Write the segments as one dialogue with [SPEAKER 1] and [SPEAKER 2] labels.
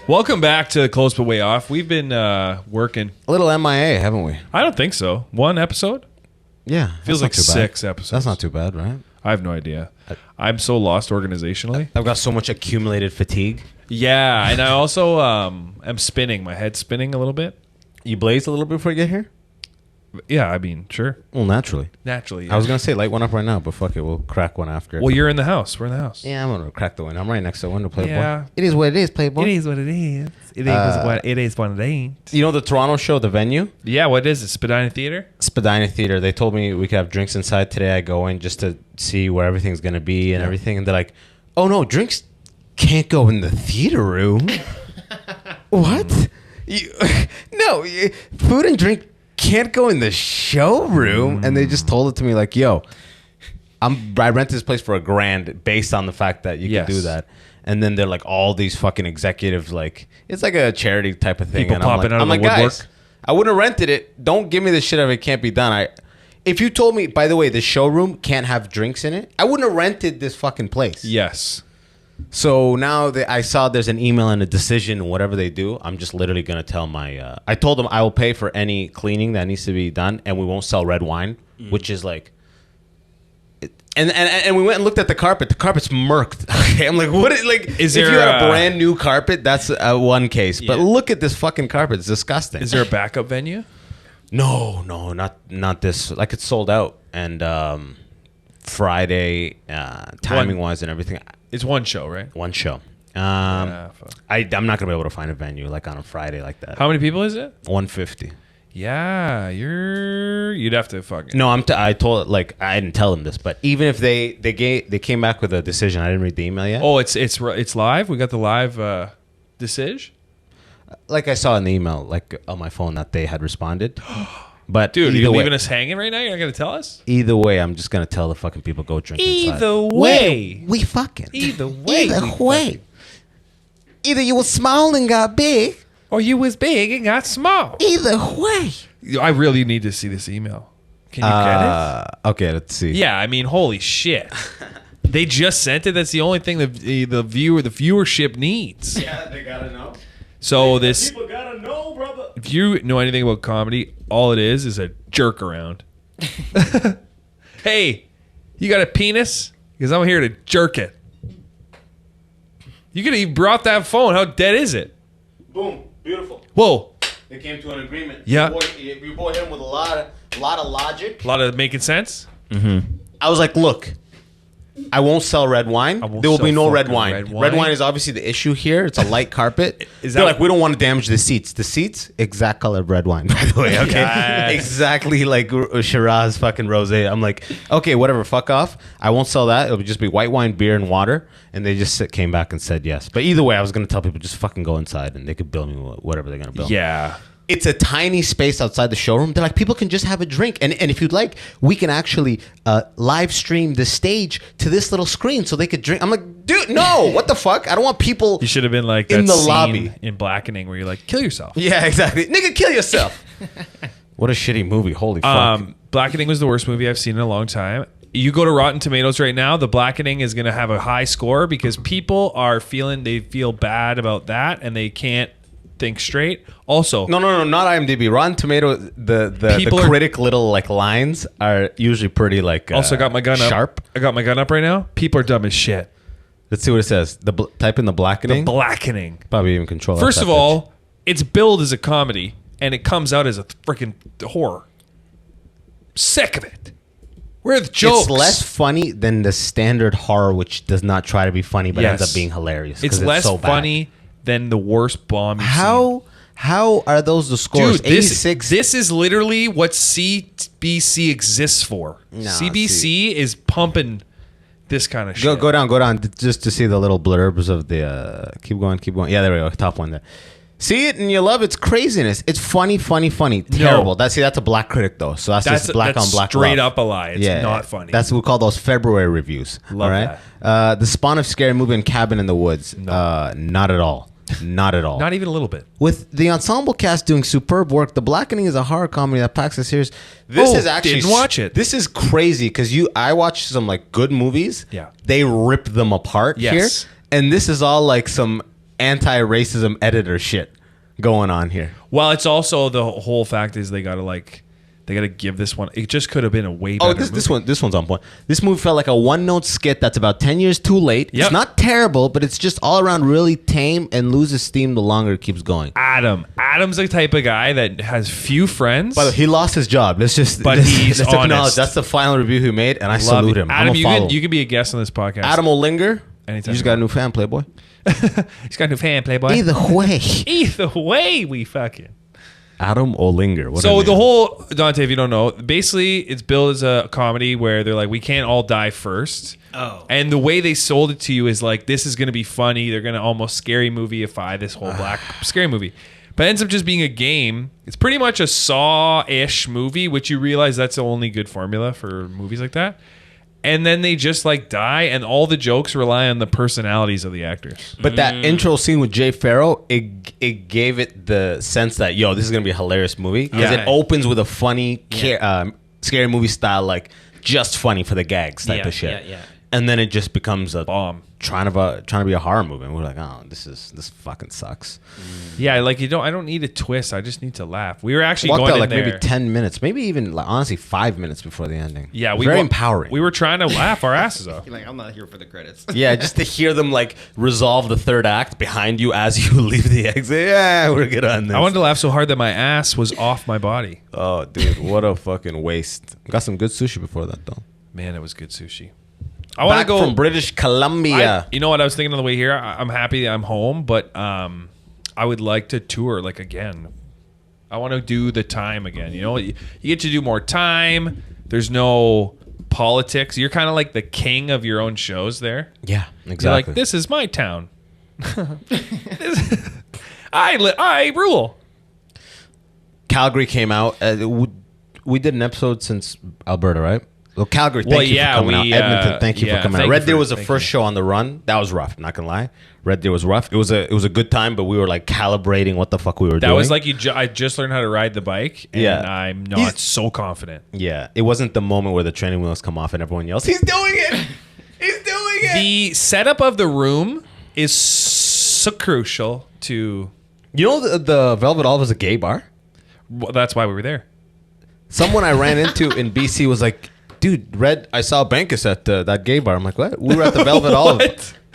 [SPEAKER 1] Welcome back to Close But Way Off. We've been working.
[SPEAKER 2] A little MIA, haven't we?
[SPEAKER 1] I don't think so. One episode?
[SPEAKER 2] Yeah.
[SPEAKER 1] Feels like 6 episodes.
[SPEAKER 2] That's not too bad, right?
[SPEAKER 1] I have no idea. I'm so lost organizationally.
[SPEAKER 2] I've got so much accumulated fatigue.
[SPEAKER 1] Yeah, and I also am spinning. My head's spinning a little bit.
[SPEAKER 2] You blazed a little bit before you get here?
[SPEAKER 1] Yeah, I mean, sure.
[SPEAKER 2] Well, naturally.
[SPEAKER 1] Naturally. Yeah.
[SPEAKER 2] I was going to say light one up right now, but fuck it. We'll crack one after.
[SPEAKER 1] Well, you're in the house. We're in the house.
[SPEAKER 2] Yeah, I'm going to crack the window. I'm right next to the window, Playboy.
[SPEAKER 1] Yeah.
[SPEAKER 2] It is what it is, Playboy.
[SPEAKER 1] It is what it is. It is what it is what it ain't.
[SPEAKER 2] You know the Toronto show, the venue?
[SPEAKER 1] Yeah, what is it? Spadina Theater?
[SPEAKER 2] Spadina Theater. They told me we could have drinks inside today. I go in just to see where everything's going to be and everything. And they're like, oh, no, drinks can't go in the theater room. What? Food and drink can't go in the showroom. And they just told it to me like, yo, I rented this place for $1,000 based on the fact that you can do that. And then they're like all these fucking executives, like it's like a charity type of thing.
[SPEAKER 1] People
[SPEAKER 2] and
[SPEAKER 1] popping out of the woodwork.
[SPEAKER 2] Guys, I wouldn't have rented it. Don't give me the shit if it can't be done. If you told me, by the way, the showroom can't have drinks in it, I wouldn't have rented this fucking place.
[SPEAKER 1] Yes.
[SPEAKER 2] So now that I saw there's an email and a decision, whatever they do, I'm just literally going to tell my... I told them I will pay for any cleaning that needs to be done, and we won't sell red wine, which is like... And we went and looked at the carpet. The carpet's murked. Okay, I'm like, what? If you had a brand new carpet, that's one case. But look at this fucking carpet. It's disgusting.
[SPEAKER 1] Is there a backup venue?
[SPEAKER 2] No, not this. Like it's sold out. And Friday, timing wise and everything.
[SPEAKER 1] It's one show, right?
[SPEAKER 2] One show. I'm not gonna be able to find a venue like on a Friday like that.
[SPEAKER 1] How many people is it?
[SPEAKER 2] 150.
[SPEAKER 1] Yeah, you'd have to fucking...
[SPEAKER 2] No, I told like I didn't tell them this, but even if they came back with a decision, I didn't read the email yet.
[SPEAKER 1] Oh, it's live. We got the live decision.
[SPEAKER 2] Like I saw in the email, like on my phone, that they had responded. But
[SPEAKER 1] dude, you're leaving us hanging right now. You're not gonna tell us.
[SPEAKER 2] Either way, I'm just gonna tell the fucking people go drink inside.
[SPEAKER 1] Either way,
[SPEAKER 2] we fucking.
[SPEAKER 1] Either way,
[SPEAKER 2] Either you were small and got big.
[SPEAKER 1] Or you was big and got small.
[SPEAKER 2] Either way.
[SPEAKER 1] I really need to see this email. Can you get it?
[SPEAKER 2] Okay, let's see.
[SPEAKER 1] Yeah, I mean, holy shit. They just sent it. That's the only thing the viewership needs.
[SPEAKER 2] Yeah, they gotta know.
[SPEAKER 1] So
[SPEAKER 2] people gotta know, brother.
[SPEAKER 1] If you know anything about comedy, all it is a jerk around. Hey, you got a penis? Because I'm here to jerk it. You brought that phone. How dead is it?
[SPEAKER 2] Boom. Beautiful.
[SPEAKER 1] Whoa.
[SPEAKER 2] They came to an agreement.
[SPEAKER 1] Yeah.
[SPEAKER 2] You brought him with a lot of logic.
[SPEAKER 1] A lot of making sense.
[SPEAKER 2] Mm-hmm. I was like, look, I won't sell red wine. There will be no red wine. Red wine is obviously the issue here. It's a light carpet. They're like, we don't want to damage the seats. The seats, exact color of red wine, by the way. Okay, yes. Exactly like Shiraz fucking rosé. I'm like, okay, whatever, fuck off. I won't sell that. It'll just be white wine, beer, and water. And they just came back and said yes. But either way, I was gonna tell people just fucking go inside and they could bill me whatever they're gonna bill.
[SPEAKER 1] Yeah.
[SPEAKER 2] It's a tiny space outside the showroom. They're like, people can just have a drink. And if you'd like, we can actually live stream the stage to this little screen so they could drink. I'm like, dude, no, what the fuck? I don't want people
[SPEAKER 1] You should have been like
[SPEAKER 2] in
[SPEAKER 1] that
[SPEAKER 2] the
[SPEAKER 1] scene
[SPEAKER 2] lobby
[SPEAKER 1] in Blackening where you're like, kill yourself.
[SPEAKER 2] Yeah, exactly. Nigga, kill yourself. What a shitty movie. Holy fuck.
[SPEAKER 1] Blackening was the worst movie I've seen in a long time. You go to Rotten Tomatoes right now, the Blackening is going to have a high score because people are they feel bad about that and they can't think straight. Also,
[SPEAKER 2] no, not IMDb. Rotten Tomato. The critic little like lines are usually pretty like.
[SPEAKER 1] Also, got my gun
[SPEAKER 2] sharp.
[SPEAKER 1] I got my gun up right now. People are dumb as shit.
[SPEAKER 2] Let's see what it says. Type in the Blackening.
[SPEAKER 1] The Blackening.
[SPEAKER 2] Probably even control.
[SPEAKER 1] First of all, it's billed as a comedy and it comes out as a freaking horror. Sick of it. Where are the jokes?
[SPEAKER 2] It's less funny than the standard horror, which does not try to be funny but ends up being hilarious.
[SPEAKER 1] It's less so funny than the worst bomb you've seen.
[SPEAKER 2] How are those the scores?
[SPEAKER 1] Dude, 86. This is literally what CBC exists for. No, CBC is pumping this kind of shit.
[SPEAKER 2] Go down, just to see the little blurbs of the... keep going. Yeah, there we go. Top one there. See it and you love its craziness. It's funny. Terrible.
[SPEAKER 1] No.
[SPEAKER 2] That's a black critic though. So that's just black on black.
[SPEAKER 1] Straight up a lie. It's not funny.
[SPEAKER 2] That's what we call those February reviews.
[SPEAKER 1] Love
[SPEAKER 2] that. The spawn of scary movie and Cabin in the Woods. No. Not at all. Not at all.
[SPEAKER 1] Not even a little bit.
[SPEAKER 2] With the ensemble cast doing superb work, The Blackening is a horror comedy that packs a series. This is actually
[SPEAKER 1] didn't watch it.
[SPEAKER 2] This is crazy because I watch some like good movies.
[SPEAKER 1] Yeah.
[SPEAKER 2] They rip them apart here, and this is all like some anti-racism editor shit going on here.
[SPEAKER 1] Well, it's also the whole fact is they gotta give this one. It just could have been a way better.
[SPEAKER 2] This one's on point. This movie felt like a one-note skit that's about 10 years too late.
[SPEAKER 1] Yep.
[SPEAKER 2] It's not terrible, but it's just all around really tame and loses steam the longer it keeps going.
[SPEAKER 1] Adam's the type of guy that has few friends.
[SPEAKER 2] But he lost his job. Let's
[SPEAKER 1] he's
[SPEAKER 2] acknowledge that's the final review he made, and I salute him.
[SPEAKER 1] Adam, you can be a guest on this podcast.
[SPEAKER 2] Adam will linger.
[SPEAKER 1] Anytime.
[SPEAKER 2] You just got a new fan, Playboy.
[SPEAKER 1] He's got a new fan, Playboy.
[SPEAKER 2] Either way,
[SPEAKER 1] we fucking.
[SPEAKER 2] Adam Olinger.
[SPEAKER 1] So the whole, Dante, if you don't know, basically it's billed as a comedy where they're like, we can't all die first.
[SPEAKER 3] Oh.
[SPEAKER 1] And the way they sold it to you is like, this is going to be funny. They're going to almost scary movie-ify this whole black scary movie. But it ends up just being a game. It's pretty much a Saw-ish movie, which you realize that's the only good formula for movies like that. And then they just like die, and all the jokes rely on the personalities of the actors.
[SPEAKER 2] But that intro scene with Jay Farrow, it gave it the sense that, yo, this is going to be a hilarious movie. Because it opens with a funny, scary movie style, like just funny for the gags type of shit.
[SPEAKER 3] Yeah.
[SPEAKER 2] And then it just becomes a
[SPEAKER 1] bomb.
[SPEAKER 2] Trying to be a horror movie. And we're like, oh, this fucking sucks.
[SPEAKER 1] Yeah, like I don't need a twist. I just need to laugh. We were actually
[SPEAKER 2] Walked
[SPEAKER 1] going
[SPEAKER 2] out
[SPEAKER 1] in
[SPEAKER 2] like
[SPEAKER 1] there.
[SPEAKER 2] maybe 10 minutes, maybe even like, honestly 5 minutes before the ending.
[SPEAKER 1] Yeah,
[SPEAKER 2] very empowering.
[SPEAKER 1] We were trying to laugh our asses off.
[SPEAKER 3] You're like, I'm not here for the credits.
[SPEAKER 2] Yeah, just to hear them like resolve the third act behind you as you leave the exit. Yeah, we're good on this.
[SPEAKER 1] I wanted to laugh so hard that my ass was off my body.
[SPEAKER 2] Oh, dude, what a fucking waste. Got some good sushi before that though.
[SPEAKER 1] Man, it was good sushi. I want to
[SPEAKER 2] Back
[SPEAKER 1] go
[SPEAKER 2] from British Columbia.
[SPEAKER 1] You know what I was thinking on the way here? I'm happy that I'm home, but I would like to tour like again. I want to do the time again. You know, you get to do more time. There's no politics. You're kind of like the king of your own shows there.
[SPEAKER 2] Yeah, exactly.
[SPEAKER 1] You're like, this is my town. I rule.
[SPEAKER 2] Calgary came out. We did an episode since Alberta, right? Well, Calgary, thank you for coming out. Edmonton, thank you for coming out. Red Deer was the first show on the run. That was rough, not gonna lie. Red Deer was rough. It was a good time, but we were like calibrating what the fuck we were doing.
[SPEAKER 1] That was like I just learned how to ride the bike, and I'm not so confident.
[SPEAKER 2] Yeah, it wasn't the moment where the training wheels come off and everyone yells, "He's doing it! He's doing it!"
[SPEAKER 1] The setup of the room is so crucial to.
[SPEAKER 2] You know, the Velvet Olive is a gay bar.
[SPEAKER 1] Well, that's why we were there.
[SPEAKER 2] Someone I ran into in BC was like, dude, Red, I saw Bankus at that gay bar. I'm like, what? We were at the Velvet Olive.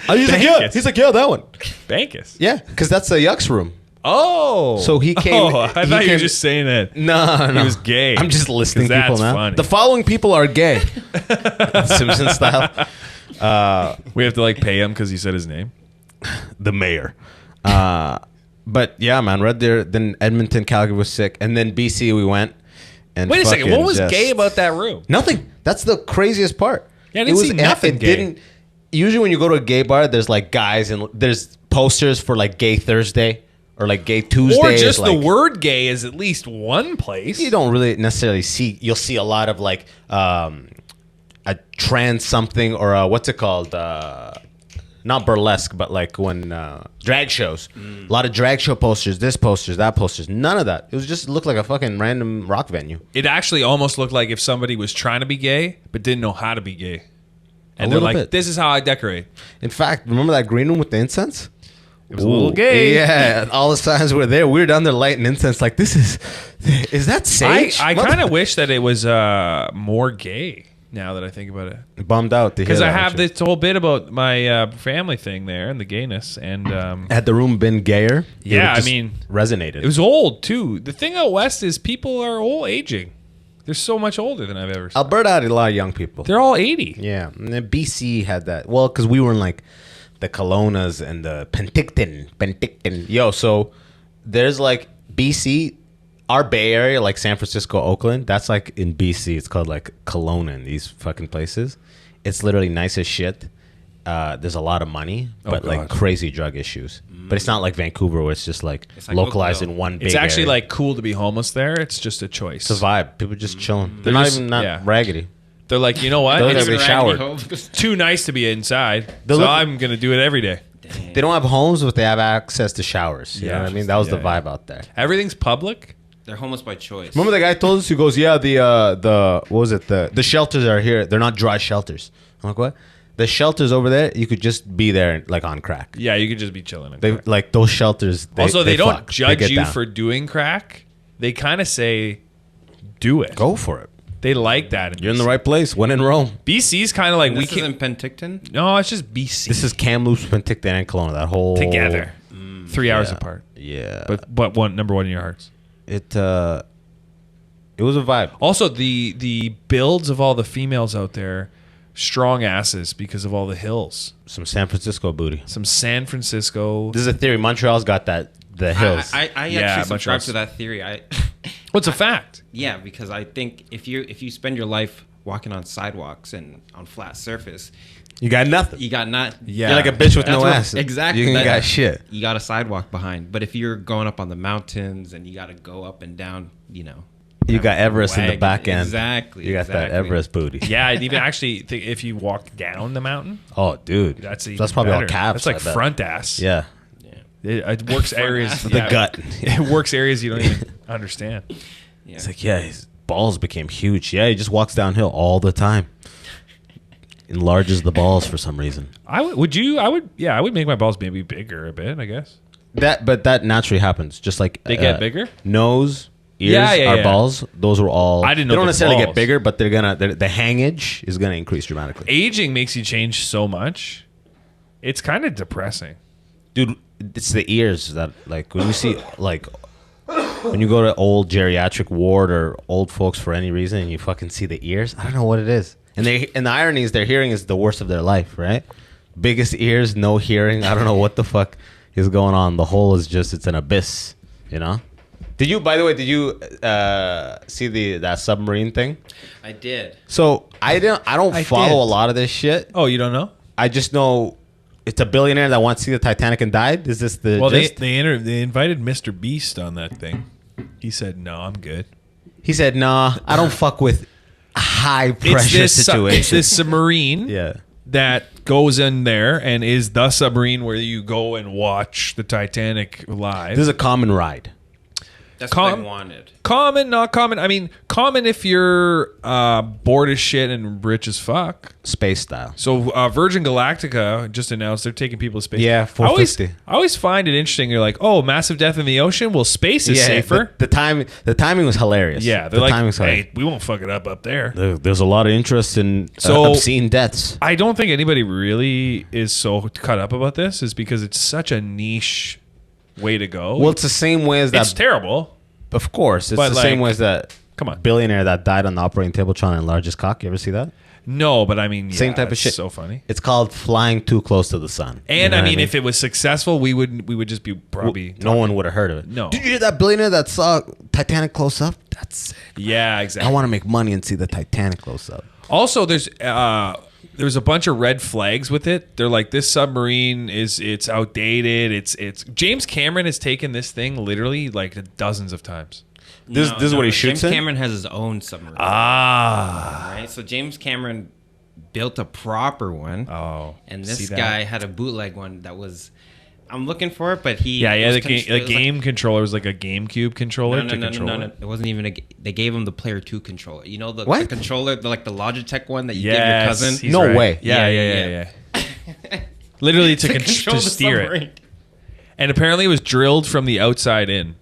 [SPEAKER 2] He's like, yeah, that one.
[SPEAKER 1] Bankus?
[SPEAKER 2] Yeah, because that's the Yucks room.
[SPEAKER 1] Oh.
[SPEAKER 2] So he came.
[SPEAKER 1] Oh, I thought you were just saying that.
[SPEAKER 2] No.
[SPEAKER 1] He was gay.
[SPEAKER 2] I'm just listing people now.
[SPEAKER 1] Funny.
[SPEAKER 2] The following people are gay. Simpson style.
[SPEAKER 1] We have to like pay him because he said his name.
[SPEAKER 2] The mayor. But yeah, man, Red Deer, then Edmonton, Calgary was sick. And then BC we went. And
[SPEAKER 1] wait a second. What was gay about that room?
[SPEAKER 2] Nothing. That's the craziest part.
[SPEAKER 1] Yeah, I didn't see nothing gay.
[SPEAKER 2] Usually when you go to a gay bar, there's like guys and there's posters for like Gay Thursday or like Gay Tuesday.
[SPEAKER 1] Or just the word gay is at least one place.
[SPEAKER 2] You don't really necessarily see. You'll see a lot of like a trans something or a, what's it called? Not burlesque, but like when drag shows. A lot of drag show posters, this posters, that posters. None of that. It was just looked like a fucking random rock venue.
[SPEAKER 1] It actually almost looked like if somebody was trying to be gay but didn't know how to be gay. And they're like, this is how I decorate.
[SPEAKER 2] In fact, remember that green room with the incense?
[SPEAKER 1] It was a little gay.
[SPEAKER 2] Yeah, all the signs were there. We were down there lighting incense like, is that sage?
[SPEAKER 1] I kind of wish that it was more gay. Now that I think about it,
[SPEAKER 2] bummed out to hear
[SPEAKER 1] because
[SPEAKER 2] that,
[SPEAKER 1] I have this whole bit about my family thing there and the gayness, and
[SPEAKER 2] had the room been gayer,
[SPEAKER 1] yeah, I mean,
[SPEAKER 2] resonated.
[SPEAKER 1] It was old too. The thing out west is people are all aging. They're so much older than I've ever seen.
[SPEAKER 2] Alberta had a lot of young people.
[SPEAKER 1] They're all 80.
[SPEAKER 2] Yeah, and then BC had that. Well, because we were in like the Kelownas and the Penticton. Yo, so there's like BC. Our Bay Area, like San Francisco, Oakland, that's like in BC. It's called like Kelowna and these fucking places. It's literally nice as shit. There's a lot of money, but like crazy drug issues. But it's not like Vancouver where it's just like localized in one big
[SPEAKER 1] It's actually
[SPEAKER 2] area.
[SPEAKER 1] like cool to be homeless there. It's just a choice.
[SPEAKER 2] It's a vibe. People just chilling. They're not even raggedy.
[SPEAKER 1] They're like, you know what?
[SPEAKER 2] It's showered.
[SPEAKER 1] Too nice to be inside. So I'm going to do it every day.
[SPEAKER 2] Damn. They don't have homes, but they have access to showers. You know what I mean? That was the vibe out there.
[SPEAKER 1] Everything's public.
[SPEAKER 3] They're homeless by choice.
[SPEAKER 2] Remember the guy told us? He goes, yeah, the what was it? The shelters are here. They're not dry shelters. I'm like, what? The shelters over there, you could just be there like on crack.
[SPEAKER 1] Yeah, you could just be chilling.
[SPEAKER 2] They like those shelters.
[SPEAKER 1] They don't judge you for doing crack. They kind of say, "Do it,
[SPEAKER 2] go for it."
[SPEAKER 1] They like that.
[SPEAKER 2] You're in the right place. When in Rome.
[SPEAKER 1] BC's kind of like
[SPEAKER 3] we can't. In Penticton?
[SPEAKER 1] No, it's just BC.
[SPEAKER 2] This is Kamloops, Penticton, and Kelowna. That whole
[SPEAKER 1] together, 3 hours apart.
[SPEAKER 2] Yeah,
[SPEAKER 1] but number one in your hearts.
[SPEAKER 2] It was a vibe.
[SPEAKER 1] Also, the builds of all the females out there, strong asses because of all the hills.
[SPEAKER 2] Some San Francisco booty.
[SPEAKER 1] Some San Francisco.
[SPEAKER 2] This is a theory. Montreal's got the hills.
[SPEAKER 3] I actually subscribe to that theory.
[SPEAKER 1] What's a fact?
[SPEAKER 3] Yeah, because I think if you spend your life walking on sidewalks and on flat surface,
[SPEAKER 2] you got nothing.
[SPEAKER 3] You got not.
[SPEAKER 2] Yeah. You're like a bitch with no ass.
[SPEAKER 3] Exactly.
[SPEAKER 2] You got shit.
[SPEAKER 3] You got a sidewalk behind. But if you're going up on the mountains and you got to go up and down,
[SPEAKER 2] you got Everest in the back end.
[SPEAKER 3] Exactly.
[SPEAKER 2] You got that Everest booty.
[SPEAKER 1] Yeah, I'd even actually think if you walk down the mountain.
[SPEAKER 2] Oh, dude.
[SPEAKER 1] That's
[SPEAKER 2] probably
[SPEAKER 1] better.
[SPEAKER 2] all calves.
[SPEAKER 1] That's like front ass.
[SPEAKER 2] Yeah.
[SPEAKER 1] It works areas.
[SPEAKER 2] The gut.
[SPEAKER 1] It works areas you don't even understand.
[SPEAKER 2] Yeah. It's like, his balls became huge. Yeah, he just walks downhill all the time. Enlarges the balls for some reason.
[SPEAKER 1] I would make my balls maybe bigger a bit, I guess.
[SPEAKER 2] But that naturally happens. Just like
[SPEAKER 1] they get bigger.
[SPEAKER 2] Nose, ears, our balls. Those were all.
[SPEAKER 1] I didn't know
[SPEAKER 2] they don't necessarily
[SPEAKER 1] balls
[SPEAKER 2] get bigger, but they're gonna. The hangage is gonna increase dramatically.
[SPEAKER 1] Aging makes you change so much. It's kind of depressing,
[SPEAKER 2] dude. It's the ears that like when you see like when you go to old geriatric ward or old folks for any reason and you fucking see the ears. I don't know what it is. And the irony is their hearing is the worst of their life, right? Biggest ears, no hearing. I don't know what the fuck is going on. The hole is just, it's an abyss, Did you see that submarine thing?
[SPEAKER 3] I did.
[SPEAKER 2] So I don't follow a lot of this shit.
[SPEAKER 1] Oh, you don't know?
[SPEAKER 2] I just know it's a billionaire that wants to see the Titanic and died. Is this the gist?
[SPEAKER 1] They invited Mr. Beast on that thing. He said, "No, I'm good."
[SPEAKER 2] He said, "Nah, I don't fuck with high pressure situations."
[SPEAKER 1] It's this submarine that goes in there and is the submarine where you go and watch the Titanic live.
[SPEAKER 2] This is a common ride.
[SPEAKER 3] That's what they wanted.
[SPEAKER 1] Common, not common. I mean, common if you're bored as shit and rich as fuck.
[SPEAKER 2] Space style.
[SPEAKER 1] So Virgin Galactica just announced they're taking people to space.
[SPEAKER 2] Yeah, 450.
[SPEAKER 1] I always find it interesting. You're like, oh, massive death in the ocean? Well, space is safer.
[SPEAKER 2] The timing was hilarious.
[SPEAKER 1] Yeah, they're like, hey, we won't fuck it up there.
[SPEAKER 2] There's a lot of interest in obscene deaths.
[SPEAKER 1] I don't think anybody really is so cut up about this is because it's such a niche way to go.
[SPEAKER 2] Well, it's the same way as that.
[SPEAKER 1] It's terrible.
[SPEAKER 2] Of course. It's the same way as that billionaire that died on the operating table trying to enlarge his cock. You ever see that?
[SPEAKER 1] No, but I mean,
[SPEAKER 2] same type of shit.
[SPEAKER 1] So funny.
[SPEAKER 2] It's called flying too close to the sun.
[SPEAKER 1] And I mean, if it was successful, we would just be probably
[SPEAKER 2] no one would have heard of it.
[SPEAKER 1] No.
[SPEAKER 2] Did you hear that billionaire that saw Titanic close up? That's sick.
[SPEAKER 1] Yeah, exactly.
[SPEAKER 2] I want to make money and see the Titanic close up.
[SPEAKER 1] Also, there's a bunch of red flags with it. They're like, this submarine it's outdated. It's James Cameron has taken this thing literally like dozens of times.
[SPEAKER 2] This is what he shoots
[SPEAKER 3] James Cameron has his own submarine. Right? So James Cameron built a proper one.
[SPEAKER 1] Oh.
[SPEAKER 3] And this guy had a bootleg one that was... I'm looking for it, but he...
[SPEAKER 1] Yeah, the game controller was like a GameCube controller to control it.
[SPEAKER 3] It wasn't even they gave him the Player 2 controller. You know the controller, the Logitech one that you give your cousin?
[SPEAKER 2] No way.
[SPEAKER 1] Yeah. Literally to steer it. And apparently it was drilled from the outside in.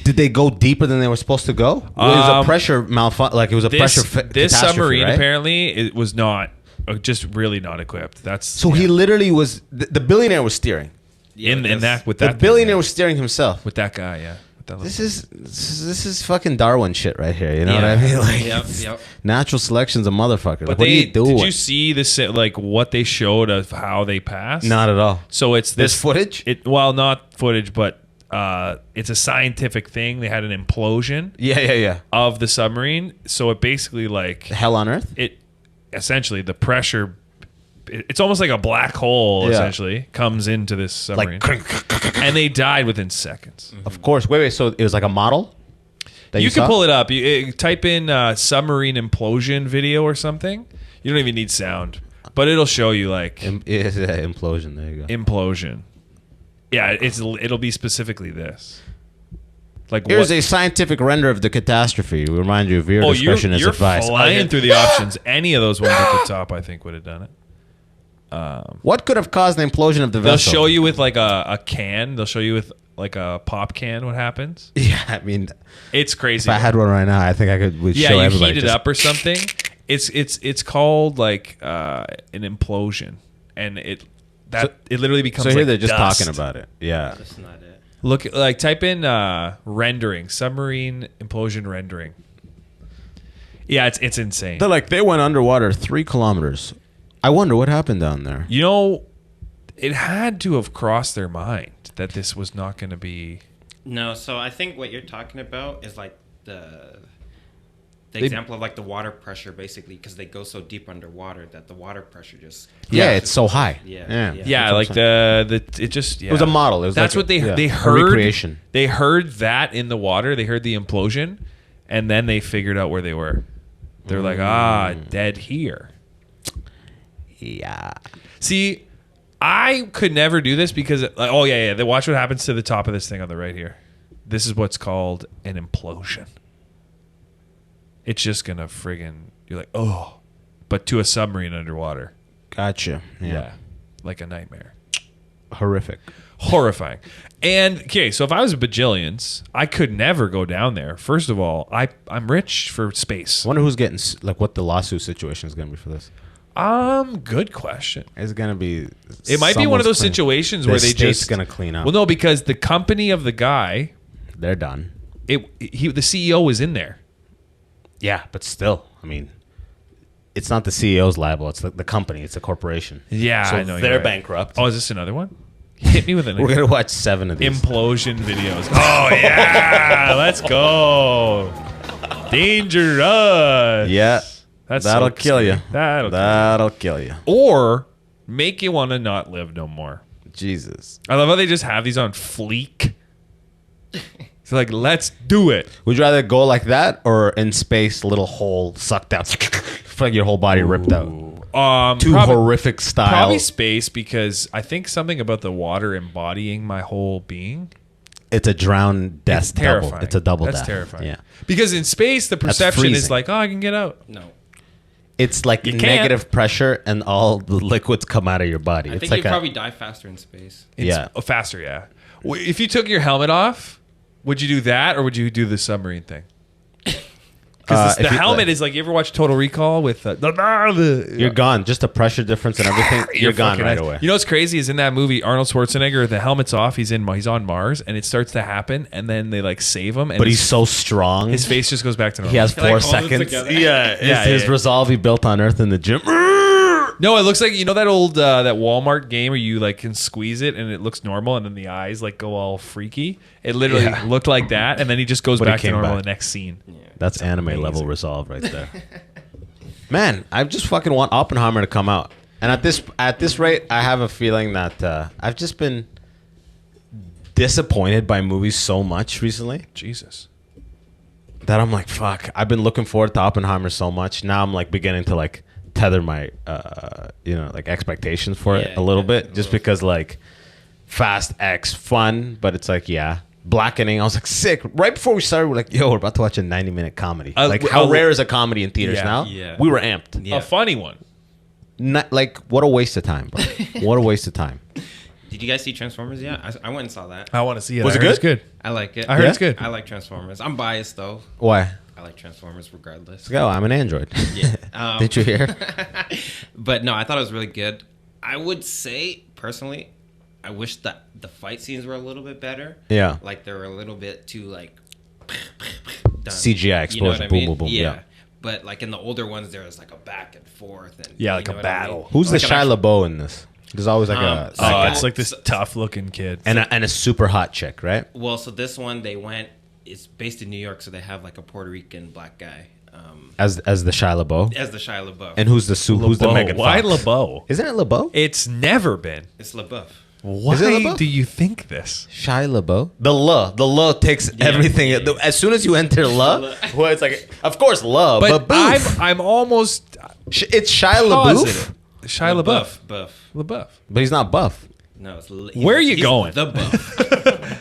[SPEAKER 2] Did they go deeper than they were supposed to go? It was a pressure malfunction. Like it was a pressure.
[SPEAKER 1] This submarine apparently it was not just really not equipped.
[SPEAKER 2] He literally was the billionaire was steering.
[SPEAKER 1] The
[SPEAKER 2] billionaire was steering himself
[SPEAKER 1] with that guy. Yeah.
[SPEAKER 2] This is fucking Darwin shit right here. You know what I mean? Like, natural selection's a motherfucker. But like, what are you doing?
[SPEAKER 1] Did you see this? Like what they showed of how they passed?
[SPEAKER 2] Not at all.
[SPEAKER 1] So it's
[SPEAKER 2] this footage.
[SPEAKER 1] Not footage, but it's a scientific thing. They had an implosion.
[SPEAKER 2] Yeah.
[SPEAKER 1] Of the submarine. So it basically like
[SPEAKER 2] hell on earth.
[SPEAKER 1] It essentially the pressure. It's almost like a black hole. Essentially comes into this submarine, and they died within seconds.
[SPEAKER 2] Mm-hmm. Of course. Wait. So it was like a model.
[SPEAKER 1] You can pull it up. You type in submarine implosion video or something. You don't even need sound, but it'll show you like
[SPEAKER 2] implosion. There you go.
[SPEAKER 1] Implosion. Yeah, it'll be specifically this. Like,
[SPEAKER 2] here's a scientific render of the catastrophe. We remind you of your discretion is advised.
[SPEAKER 1] Flying through the options. Any of those ones at the top, I think, would have done it.
[SPEAKER 2] What could have caused the implosion of the vessel?
[SPEAKER 1] They'll show you with like a can. They'll show you with like a pop can what happens.
[SPEAKER 2] Yeah, I mean,
[SPEAKER 1] it's crazy.
[SPEAKER 2] If I had one right now, I think I could. Show
[SPEAKER 1] you
[SPEAKER 2] everybody
[SPEAKER 1] heat it up or something. It's called like an implosion, and it literally becomes.
[SPEAKER 2] So here
[SPEAKER 1] like
[SPEAKER 2] they're just
[SPEAKER 1] dust.
[SPEAKER 2] talking about it. Yeah,
[SPEAKER 3] That's not it.
[SPEAKER 1] Look, like type in rendering, submarine implosion rendering. Yeah, it's insane.
[SPEAKER 2] they're like they went underwater 3 kilometers. I wonder what happened down there.
[SPEAKER 1] You know, it had to have crossed their mind that this was not going to be.
[SPEAKER 3] No, so I think what you're talking about is like the example of like the water pressure, basically, because they go so deep underwater that the water pressure just
[SPEAKER 2] It's so high.
[SPEAKER 1] Yeah, like it just. Yeah.
[SPEAKER 2] It was a model. It was
[SPEAKER 1] That's
[SPEAKER 2] like
[SPEAKER 1] what they
[SPEAKER 2] a
[SPEAKER 1] heard.
[SPEAKER 2] recreation.
[SPEAKER 1] They heard that in the water. They heard the implosion, and then they figured out where they were. They're like, dead here.
[SPEAKER 2] Yeah.
[SPEAKER 1] See, I could never do this because, watch what happens to the top of this thing on the right here. This is what's called an implosion. It's just gonna you're like, oh, but to a submarine underwater.
[SPEAKER 2] Gotcha.
[SPEAKER 1] Yeah, like a nightmare.
[SPEAKER 2] Horrific.
[SPEAKER 1] Horrifying. And okay, so if I was a bajillions, I could never go down there. First of all, I'm rich for space.
[SPEAKER 2] I wonder who's getting what the lawsuit situation is going to be for this.
[SPEAKER 1] Good question.
[SPEAKER 2] It's going to be.
[SPEAKER 1] It might be one of those situations where they just
[SPEAKER 2] going to clean up.
[SPEAKER 1] Well, no, because the company of the guy,
[SPEAKER 2] they're done.
[SPEAKER 1] The CEO was in there.
[SPEAKER 2] Yeah, but still, I mean, it's not the CEO's liable. It's the company. It's a corporation.
[SPEAKER 1] Yeah,
[SPEAKER 2] so
[SPEAKER 1] I know.
[SPEAKER 2] They're bankrupt.
[SPEAKER 1] Oh, is this another one? Hit me with an.
[SPEAKER 2] We're gonna watch 7 of these
[SPEAKER 1] implosion videos. Oh yeah, let's go. Dangerous.
[SPEAKER 2] Yeah, that'll kill you.
[SPEAKER 1] That'll
[SPEAKER 2] kill you.
[SPEAKER 1] Or make you want to not live no more.
[SPEAKER 2] Jesus.
[SPEAKER 1] I love how they just have these on fleek. It's like, let's do it.
[SPEAKER 2] Would you rather go like that or in space, little hole sucked out, feel like your whole body ripped out? Horrific style.
[SPEAKER 1] Probably space, because I think something about the water embodying my whole being.
[SPEAKER 2] It's a drowned death.
[SPEAKER 1] It's terrifying.
[SPEAKER 2] It's a double death.
[SPEAKER 1] That's terrifying.
[SPEAKER 2] Yeah.
[SPEAKER 1] Because in space, the perception is like, oh, I can get out.
[SPEAKER 3] No.
[SPEAKER 2] It's like negative pressure and all the liquids come out of your body.
[SPEAKER 3] I think you'd probably die faster in space.
[SPEAKER 1] Faster, yeah. If you took your helmet off, would you do that, or would you do the submarine thing? Because the helmet is like, you ever watch Total Recall with
[SPEAKER 2] you're gone. Just the pressure difference and everything. You're gone right away.
[SPEAKER 1] You know what's crazy is in that movie, Arnold Schwarzenegger, the helmet's off. He's on Mars, and it starts to happen, and then they like save him. And
[SPEAKER 2] but he's so strong.
[SPEAKER 1] His face just goes back to normal.
[SPEAKER 2] He has 4 seconds. His resolve he built on Earth in the gym.
[SPEAKER 1] No, it looks like, you know that old that Walmart game where you like can squeeze it and it looks normal, and then the eyes like go all freaky. It literally looked like that, and then he just goes back to normal in the next scene.
[SPEAKER 3] Yeah.
[SPEAKER 2] That's anime level resolve right there. Man, I just fucking want Oppenheimer to come out. And at this rate, I have a feeling that I've just been disappointed by movies so much recently.
[SPEAKER 1] Jesus.
[SPEAKER 2] That I'm like, fuck. I've been looking forward to Oppenheimer so much. Now I'm like beginning to like tether my like expectations for it a little bit, just because like Fast X fun, but it's like Blackening. I was like sick right before we started. We're like, yo, we're about to watch a 90-minute comedy. Like how rare is a comedy in theaters now?
[SPEAKER 3] Yeah.
[SPEAKER 2] We were amped.
[SPEAKER 1] A funny one.
[SPEAKER 2] Not, like, what a waste of time, bro. What a waste of time.
[SPEAKER 3] Did you guys see Transformers yet? I went and saw that.
[SPEAKER 1] I want to see it.
[SPEAKER 2] Was it good?
[SPEAKER 1] It's good.
[SPEAKER 3] I like it.
[SPEAKER 1] I heard it's good.
[SPEAKER 3] I like Transformers. I'm biased though.
[SPEAKER 2] Why?
[SPEAKER 3] I like Transformers regardless.
[SPEAKER 2] Let's go. I'm an android.
[SPEAKER 3] Yeah.
[SPEAKER 2] Did you hear?
[SPEAKER 3] But no, I thought it was really good. I would say personally, I wish that the fight scenes were a little bit better.
[SPEAKER 2] Yeah.
[SPEAKER 3] Like they were a little bit too like done.
[SPEAKER 2] CGI explosion.
[SPEAKER 3] You know what I mean?
[SPEAKER 2] Boom, boom, boom. Yeah.
[SPEAKER 3] But like in the older ones, there was like a back and forth and
[SPEAKER 1] like a battle.
[SPEAKER 2] Who's the Shia LaBeouf in this? There's always like
[SPEAKER 1] it's like this tough looking kid
[SPEAKER 2] and a super hot chick, right?
[SPEAKER 3] Well, so this one it's based in New York, so they have like a Puerto Rican black guy.
[SPEAKER 2] As the Shia LaBeouf?
[SPEAKER 3] As the Shia LaBeouf.
[SPEAKER 2] And who's the Megan Fox?
[SPEAKER 1] Why LaBeouf?
[SPEAKER 2] Isn't it LaBeouf?
[SPEAKER 1] It's never been.
[SPEAKER 3] It's LaBeouf.
[SPEAKER 1] Why do you think this?
[SPEAKER 2] Shia LaBeouf? The La takes everything. Yeah. As soon as you enter La, well, it's like, of course, La, but
[SPEAKER 1] I'm almost.
[SPEAKER 2] It's Shia LaBeouf?
[SPEAKER 1] Shia LaBeouf.
[SPEAKER 3] LaBeouf.
[SPEAKER 2] But he's not buff.
[SPEAKER 3] No, it's
[SPEAKER 1] where are you going?
[SPEAKER 3] The buff.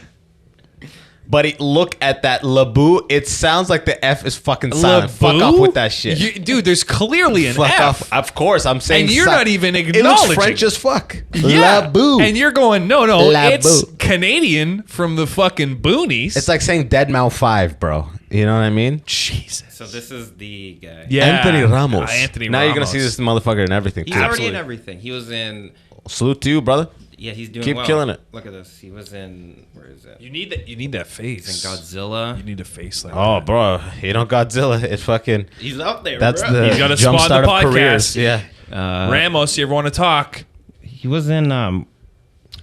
[SPEAKER 2] Buddy, look at that Laboo. It sounds like the F is fucking silent.
[SPEAKER 1] Laboo?
[SPEAKER 2] Fuck off with that shit.
[SPEAKER 1] Dude, there's clearly an
[SPEAKER 2] Fuck
[SPEAKER 1] F.
[SPEAKER 2] off. Of course, I'm saying.
[SPEAKER 1] And you're not even
[SPEAKER 2] It
[SPEAKER 1] acknowledging.
[SPEAKER 2] looks French as fuck.
[SPEAKER 1] Yeah.
[SPEAKER 2] Laboo.
[SPEAKER 1] And you're going, no,
[SPEAKER 2] Laboo.
[SPEAKER 1] it's Canadian from the fucking boonies.
[SPEAKER 2] It's like saying Deadmau 5, bro. You know what I mean?
[SPEAKER 1] Jesus.
[SPEAKER 3] So this is the guy.
[SPEAKER 1] Yeah.
[SPEAKER 2] Anthony Ramos.
[SPEAKER 1] Anthony
[SPEAKER 2] now
[SPEAKER 1] Ramos.
[SPEAKER 2] you're going to see this motherfucker in everything.
[SPEAKER 3] He's already in everything. He was in.
[SPEAKER 2] Salute to you, brother.
[SPEAKER 3] Yeah, he's doing
[SPEAKER 2] Keep
[SPEAKER 3] well.
[SPEAKER 2] killing it.
[SPEAKER 3] Look at this. He was in. Where is it?
[SPEAKER 1] You need that face.
[SPEAKER 3] He's in Godzilla.
[SPEAKER 1] You need a face like
[SPEAKER 2] Oh,
[SPEAKER 1] that.
[SPEAKER 2] bro. You know Godzilla. It's fucking...
[SPEAKER 3] He's up there.
[SPEAKER 2] That's
[SPEAKER 3] bro.
[SPEAKER 2] the
[SPEAKER 1] He's got a
[SPEAKER 2] jump
[SPEAKER 1] spot
[SPEAKER 2] start
[SPEAKER 1] in the
[SPEAKER 2] of careers.
[SPEAKER 1] podcast.
[SPEAKER 2] Yeah.
[SPEAKER 1] Ramos, you ever want to talk?
[SPEAKER 3] He was in.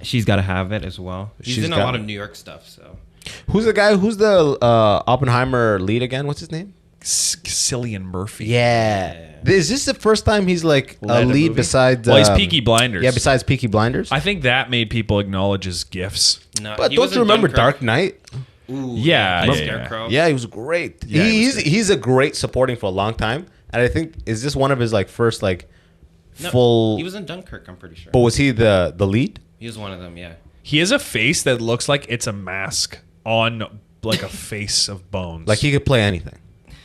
[SPEAKER 3] She's Gotta Have It as well. He's
[SPEAKER 2] She's
[SPEAKER 3] in a
[SPEAKER 2] Gotta-
[SPEAKER 3] lot of New York stuff. So
[SPEAKER 2] Who's the guy? Who's the Oppenheimer lead again? What's his name?
[SPEAKER 1] Cillian Murphy.
[SPEAKER 2] Yeah. Is this the first time he's like
[SPEAKER 1] Led
[SPEAKER 2] a
[SPEAKER 1] a
[SPEAKER 2] lead
[SPEAKER 1] movie?
[SPEAKER 2] besides...
[SPEAKER 1] Well, he's Peaky Blinders.
[SPEAKER 2] Yeah, besides Peaky Blinders.
[SPEAKER 1] I think that made people acknowledge his gifts.
[SPEAKER 3] no,
[SPEAKER 2] But
[SPEAKER 3] he
[SPEAKER 2] don't
[SPEAKER 3] was
[SPEAKER 2] you
[SPEAKER 3] in
[SPEAKER 2] remember
[SPEAKER 3] Dunkirk.
[SPEAKER 2] Dark Knight?
[SPEAKER 3] Ooh,
[SPEAKER 1] Yeah,
[SPEAKER 3] the
[SPEAKER 1] yeah,
[SPEAKER 3] Scarecrow.
[SPEAKER 2] Yeah, he was great.
[SPEAKER 1] Yeah, he was
[SPEAKER 2] he's a great supporting for a long time. And I think, is this one of his like first like
[SPEAKER 3] No,
[SPEAKER 2] full...
[SPEAKER 3] He was in Dunkirk. I'm pretty sure.
[SPEAKER 2] But was he the lead?
[SPEAKER 3] He was one of them. Yeah.
[SPEAKER 1] He has a face that looks like it's a mask on like a face of bones.
[SPEAKER 2] Like he could play anything.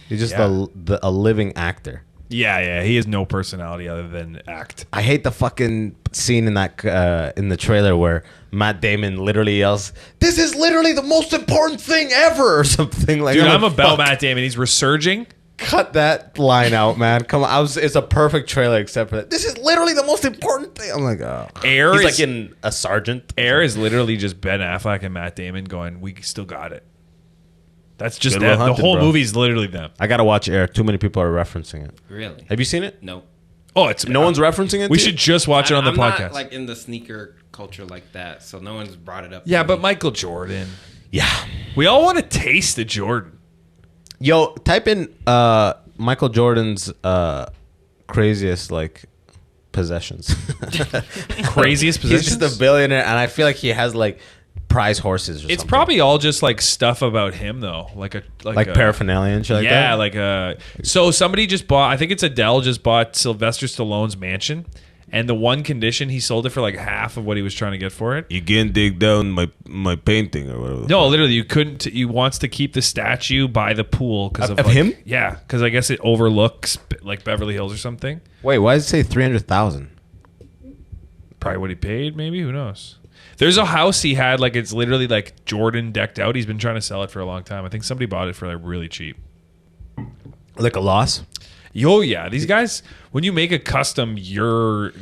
[SPEAKER 2] He's just
[SPEAKER 1] Yeah.
[SPEAKER 2] a living actor.
[SPEAKER 1] Yeah, he has no personality other than act.
[SPEAKER 2] I hate the fucking scene in that in the trailer where Matt Damon literally yells, "This is literally the most important thing ever," or something like.
[SPEAKER 1] Dude, I'm
[SPEAKER 2] like,
[SPEAKER 1] about
[SPEAKER 2] "Fuck,
[SPEAKER 1] Matt Damon. He's resurging.
[SPEAKER 2] Cut that line out, man. Come on, it's a perfect trailer except for that. This is literally the most important thing. I'm like, oh.
[SPEAKER 1] Air
[SPEAKER 2] He's
[SPEAKER 1] is
[SPEAKER 2] like in a sergeant.
[SPEAKER 1] Air is literally just Ben Affleck and Matt Damon going, "We still got it." That's just
[SPEAKER 2] Good
[SPEAKER 1] them.
[SPEAKER 2] Will
[SPEAKER 1] The
[SPEAKER 2] Hunting,
[SPEAKER 1] whole
[SPEAKER 2] bro.
[SPEAKER 1] movie's literally them.
[SPEAKER 2] I gotta watch Air. Too many people are referencing it.
[SPEAKER 3] Really?
[SPEAKER 2] Have you seen it?
[SPEAKER 3] No.
[SPEAKER 1] Oh, it's
[SPEAKER 2] No one's referencing it.
[SPEAKER 1] We
[SPEAKER 2] dude?
[SPEAKER 1] should just watch it on the
[SPEAKER 3] I'm
[SPEAKER 1] podcast.
[SPEAKER 3] not like in the sneaker culture like that, so no one's brought it up.
[SPEAKER 1] Yeah,
[SPEAKER 3] to
[SPEAKER 1] but
[SPEAKER 3] me.
[SPEAKER 1] Michael Jordan.
[SPEAKER 2] Yeah.
[SPEAKER 1] We all want to taste the Jordan.
[SPEAKER 2] Yo, type in Michael Jordan's craziest like possessions.
[SPEAKER 1] Craziest
[SPEAKER 2] He's
[SPEAKER 1] possessions?
[SPEAKER 2] just a billionaire, and I feel like he has like prize horses. Or
[SPEAKER 1] It's
[SPEAKER 2] something.
[SPEAKER 1] probably all just like stuff about him though, like
[SPEAKER 2] paraphernalia and shit like
[SPEAKER 1] yeah,
[SPEAKER 2] that.
[SPEAKER 1] so somebody just bought. I think it's Adele just bought Sylvester Stallone's mansion, and the one condition he sold it for like half of what he was trying to get for it.
[SPEAKER 2] You can't dig down my painting or whatever.
[SPEAKER 1] No, literally, you couldn't. He wants to keep the statue by the pool because
[SPEAKER 2] Of
[SPEAKER 1] of like,
[SPEAKER 2] him?
[SPEAKER 1] Yeah, because I guess it overlooks like Beverly Hills or something.
[SPEAKER 2] Wait, why does it say 300,000?
[SPEAKER 1] Probably what he paid, maybe. Who knows? There's a house he had, like it's literally like Jordan decked out. He's been trying to sell it for a long time. I think somebody bought it for like really cheap.
[SPEAKER 2] Like a loss?
[SPEAKER 1] Oh yeah, these guys. When you make a custom, you're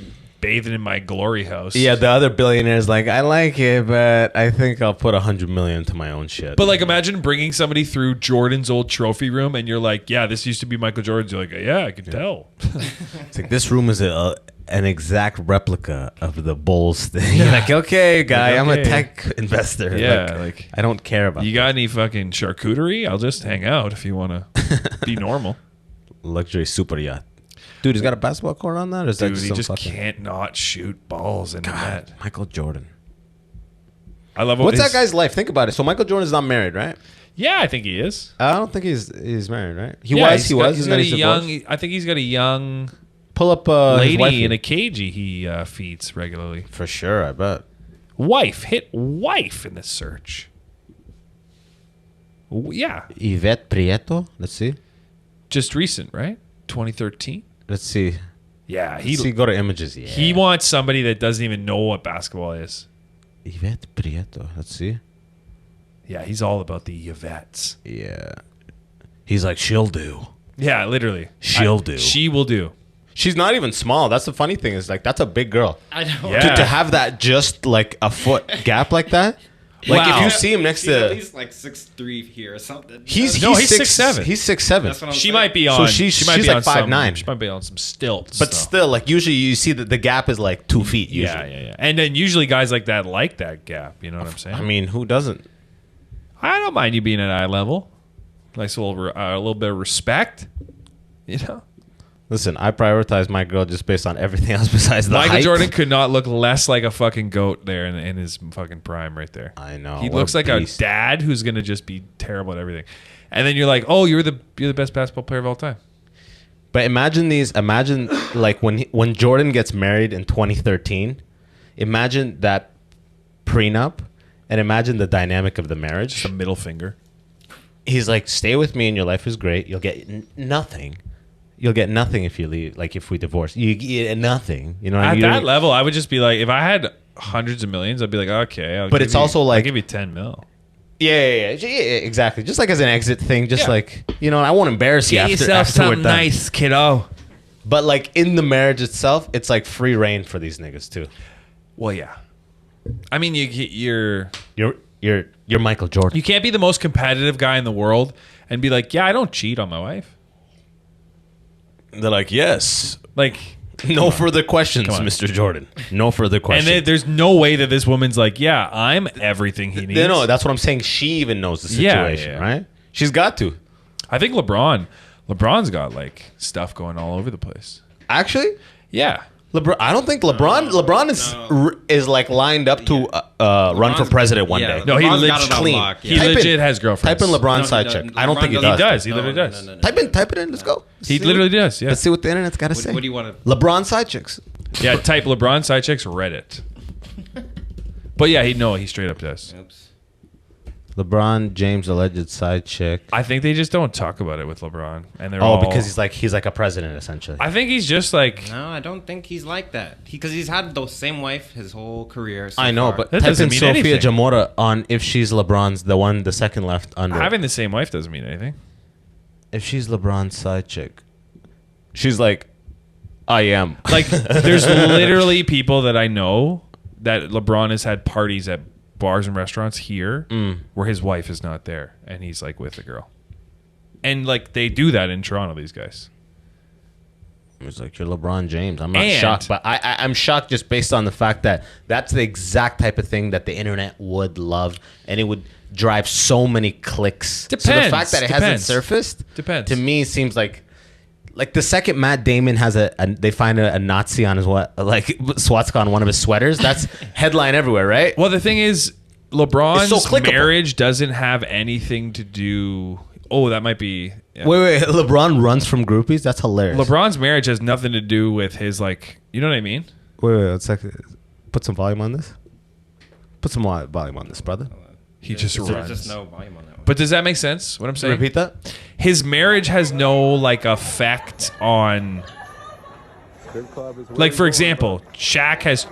[SPEAKER 1] bathing in my glory house.
[SPEAKER 2] Yeah, the other billionaire's like, I like it, but I think I'll put 100 million to my own shit.
[SPEAKER 1] But like, imagine bringing somebody through Jordan's old trophy room, and you're like, "Yeah, this used to be Michael Jordan's." You're like, "Yeah, I can tell."
[SPEAKER 2] It's like, this room is an exact replica of the Bulls thing. You're like, okay, guy, I'm a
[SPEAKER 1] okay.
[SPEAKER 2] tech investor.
[SPEAKER 1] Yeah, like
[SPEAKER 2] I don't care about
[SPEAKER 1] you got any fucking charcuterie? I'll just hang out if you want to be normal.
[SPEAKER 2] luxury super yacht. Dude, he's got a basketball court on that? Or is that
[SPEAKER 1] Dude, he
[SPEAKER 2] some
[SPEAKER 1] just
[SPEAKER 2] fucking...
[SPEAKER 1] can't not shoot balls in the net.
[SPEAKER 2] Michael Jordan.
[SPEAKER 1] I love
[SPEAKER 2] What's that guy's life? Think about it. So Michael Jordan's not married, right?
[SPEAKER 1] Yeah, I think he is.
[SPEAKER 2] I don't think he's married, right? He
[SPEAKER 1] Yeah,
[SPEAKER 2] was.
[SPEAKER 1] He's
[SPEAKER 2] and
[SPEAKER 1] got
[SPEAKER 2] then
[SPEAKER 1] a
[SPEAKER 2] he's
[SPEAKER 1] young.
[SPEAKER 2] divorced.
[SPEAKER 1] I think he's got a young
[SPEAKER 2] Pull up his wife
[SPEAKER 1] lady in
[SPEAKER 2] here.
[SPEAKER 1] a cagey he feeds regularly.
[SPEAKER 2] For sure, I bet.
[SPEAKER 1] Wife, hit wife in the search. Yeah,
[SPEAKER 2] Yvette Prieto. Let's see.
[SPEAKER 1] just recent, right? 2013.
[SPEAKER 2] Let's see.
[SPEAKER 1] Yeah,
[SPEAKER 2] Go to images. Yeah.
[SPEAKER 1] he wants somebody that doesn't even know what basketball is.
[SPEAKER 2] Yvette Prieto. Let's see.
[SPEAKER 1] Yeah, he's all about the Yvettes.
[SPEAKER 2] Yeah. He's like, she'll do.
[SPEAKER 1] Yeah, literally.
[SPEAKER 2] She'll do.
[SPEAKER 1] She will do.
[SPEAKER 2] She's not even small. That's the funny thing is like that's a big girl.
[SPEAKER 3] I know.
[SPEAKER 1] Yeah.
[SPEAKER 2] To have that just like a foot gap like that. Like
[SPEAKER 1] Wow.
[SPEAKER 2] if you see him next
[SPEAKER 3] He's at
[SPEAKER 2] to
[SPEAKER 3] least like 6'3" here or something.
[SPEAKER 2] he's
[SPEAKER 1] No, he's
[SPEAKER 2] 6'7".
[SPEAKER 1] 6'7".
[SPEAKER 2] He's 6'7".
[SPEAKER 3] That's what I'm
[SPEAKER 1] She
[SPEAKER 3] saying.
[SPEAKER 1] might be
[SPEAKER 2] So
[SPEAKER 1] on.
[SPEAKER 2] she's
[SPEAKER 1] she might be
[SPEAKER 2] like
[SPEAKER 1] on
[SPEAKER 2] 5'9".
[SPEAKER 1] some. She might be on some stilts.
[SPEAKER 2] But
[SPEAKER 1] though.
[SPEAKER 2] still, like usually you see that the gap is like 2 feet. Usually.
[SPEAKER 1] Yeah. And then usually guys like that like that gap. You know what I'm saying?
[SPEAKER 2] I mean, who doesn't?
[SPEAKER 1] I don't mind you being at eye level. Nice a little bit of respect. You know,
[SPEAKER 2] Listen, I prioritize my girl just based on everything else besides the
[SPEAKER 1] Michael
[SPEAKER 2] height.
[SPEAKER 1] Jordan could not look less like a fucking goat there in his fucking prime right there.
[SPEAKER 2] I know.
[SPEAKER 1] He
[SPEAKER 2] what
[SPEAKER 1] looks like
[SPEAKER 2] beast.
[SPEAKER 1] a dad who's gonna just be terrible at everything. And then you're like, oh, you're the best basketball player of all time.
[SPEAKER 2] But imagine like when Jordan gets married in 2013. Imagine that prenup, and imagine the dynamic of the marriage.
[SPEAKER 1] Just a middle finger.
[SPEAKER 2] He's like, stay with me and your life is great. You'll get nothing. You'll get nothing if you leave. Like if we divorce, you get nothing. You know what I mean?
[SPEAKER 1] At that level, I would just be like, if I had hundreds of millions, I'd be like, okay.
[SPEAKER 2] But it's also like,
[SPEAKER 1] I'll give you 10 mil.
[SPEAKER 2] Yeah, exactly. Just like as an exit thing, just like, you know, I won't embarrass you after we're done.
[SPEAKER 1] Nice, kiddo.
[SPEAKER 2] But like in the marriage itself, it's like free reign for these niggas too.
[SPEAKER 1] Well, yeah. I mean, you're
[SPEAKER 2] Michael Jordan.
[SPEAKER 1] You can't be the most competitive guy in the world and be like, yeah, I don't cheat on my wife.
[SPEAKER 2] They're like, yes.
[SPEAKER 1] Like,
[SPEAKER 2] no further questions, Mr. Jordan. No further questions.
[SPEAKER 1] And there's no way that this woman's like, yeah, I'm everything he needs.
[SPEAKER 2] No, that's what I'm saying. She even knows the situation, right? She's got to.
[SPEAKER 1] I think LeBron's got like stuff going all over the place.
[SPEAKER 2] Actually?
[SPEAKER 1] Yeah.
[SPEAKER 2] I don't think LeBron is like lined up to run for president one day.
[SPEAKER 1] No, he legit has girlfriends.
[SPEAKER 2] Type in LeBron side chick. I don't think he does.
[SPEAKER 1] He does. He literally does.
[SPEAKER 2] Type it in. Let's go.
[SPEAKER 1] He literally does. Yeah.
[SPEAKER 2] Let's see what the internet's got to say.
[SPEAKER 3] What do you want to?
[SPEAKER 2] LeBron side chicks.
[SPEAKER 1] Yeah. Type LeBron side chicks Reddit. But yeah, he straight up does.
[SPEAKER 3] Oops.
[SPEAKER 2] LeBron James alleged side chick.
[SPEAKER 1] I think they just don't talk about it with LeBron, and they're all
[SPEAKER 2] because he's like a president essentially.
[SPEAKER 1] I think he's just like
[SPEAKER 3] no, I don't think he's like that because he's had the same wife his whole career.
[SPEAKER 2] I know,
[SPEAKER 3] far.
[SPEAKER 2] but
[SPEAKER 1] that
[SPEAKER 2] type in
[SPEAKER 1] mean
[SPEAKER 2] Sophia
[SPEAKER 1] anything.
[SPEAKER 2] Jamora on if she's LeBron's the second left under.
[SPEAKER 1] Having the same wife doesn't mean anything.
[SPEAKER 2] If she's LeBron's side chick, she's like, I am.
[SPEAKER 1] Like, there's literally people that I know that LeBron has had parties at bars and restaurants here where his wife is not there and he's like with a girl, and like they do that in Toronto, these guys.
[SPEAKER 2] It's like, you're LeBron James. I'm not shocked, but I'm shocked just based on the fact that that's the exact type of thing that the internet would love, and it would drive so many clicks.
[SPEAKER 1] Depends.
[SPEAKER 2] So the fact that it hasn't surfaced to me seems like the second Matt Damon has they find a Nazi on his swastika on one of his sweaters, that's headline everywhere, right?
[SPEAKER 1] Well, the thing is, LeBron's marriage doesn't have anything to do. Oh, that might be. Yeah.
[SPEAKER 2] Wait. LeBron runs from groupies? That's hilarious.
[SPEAKER 1] LeBron's marriage has nothing to do with his you know what I mean?
[SPEAKER 2] Wait. Let's put some volume on this. Put some volume on this, brother.
[SPEAKER 1] He just runs.
[SPEAKER 3] There's just no volume on that one.
[SPEAKER 1] But does that make sense? What I'm saying?
[SPEAKER 2] Repeat that.
[SPEAKER 1] His marriage has no effect on. Like, for example, Shaq has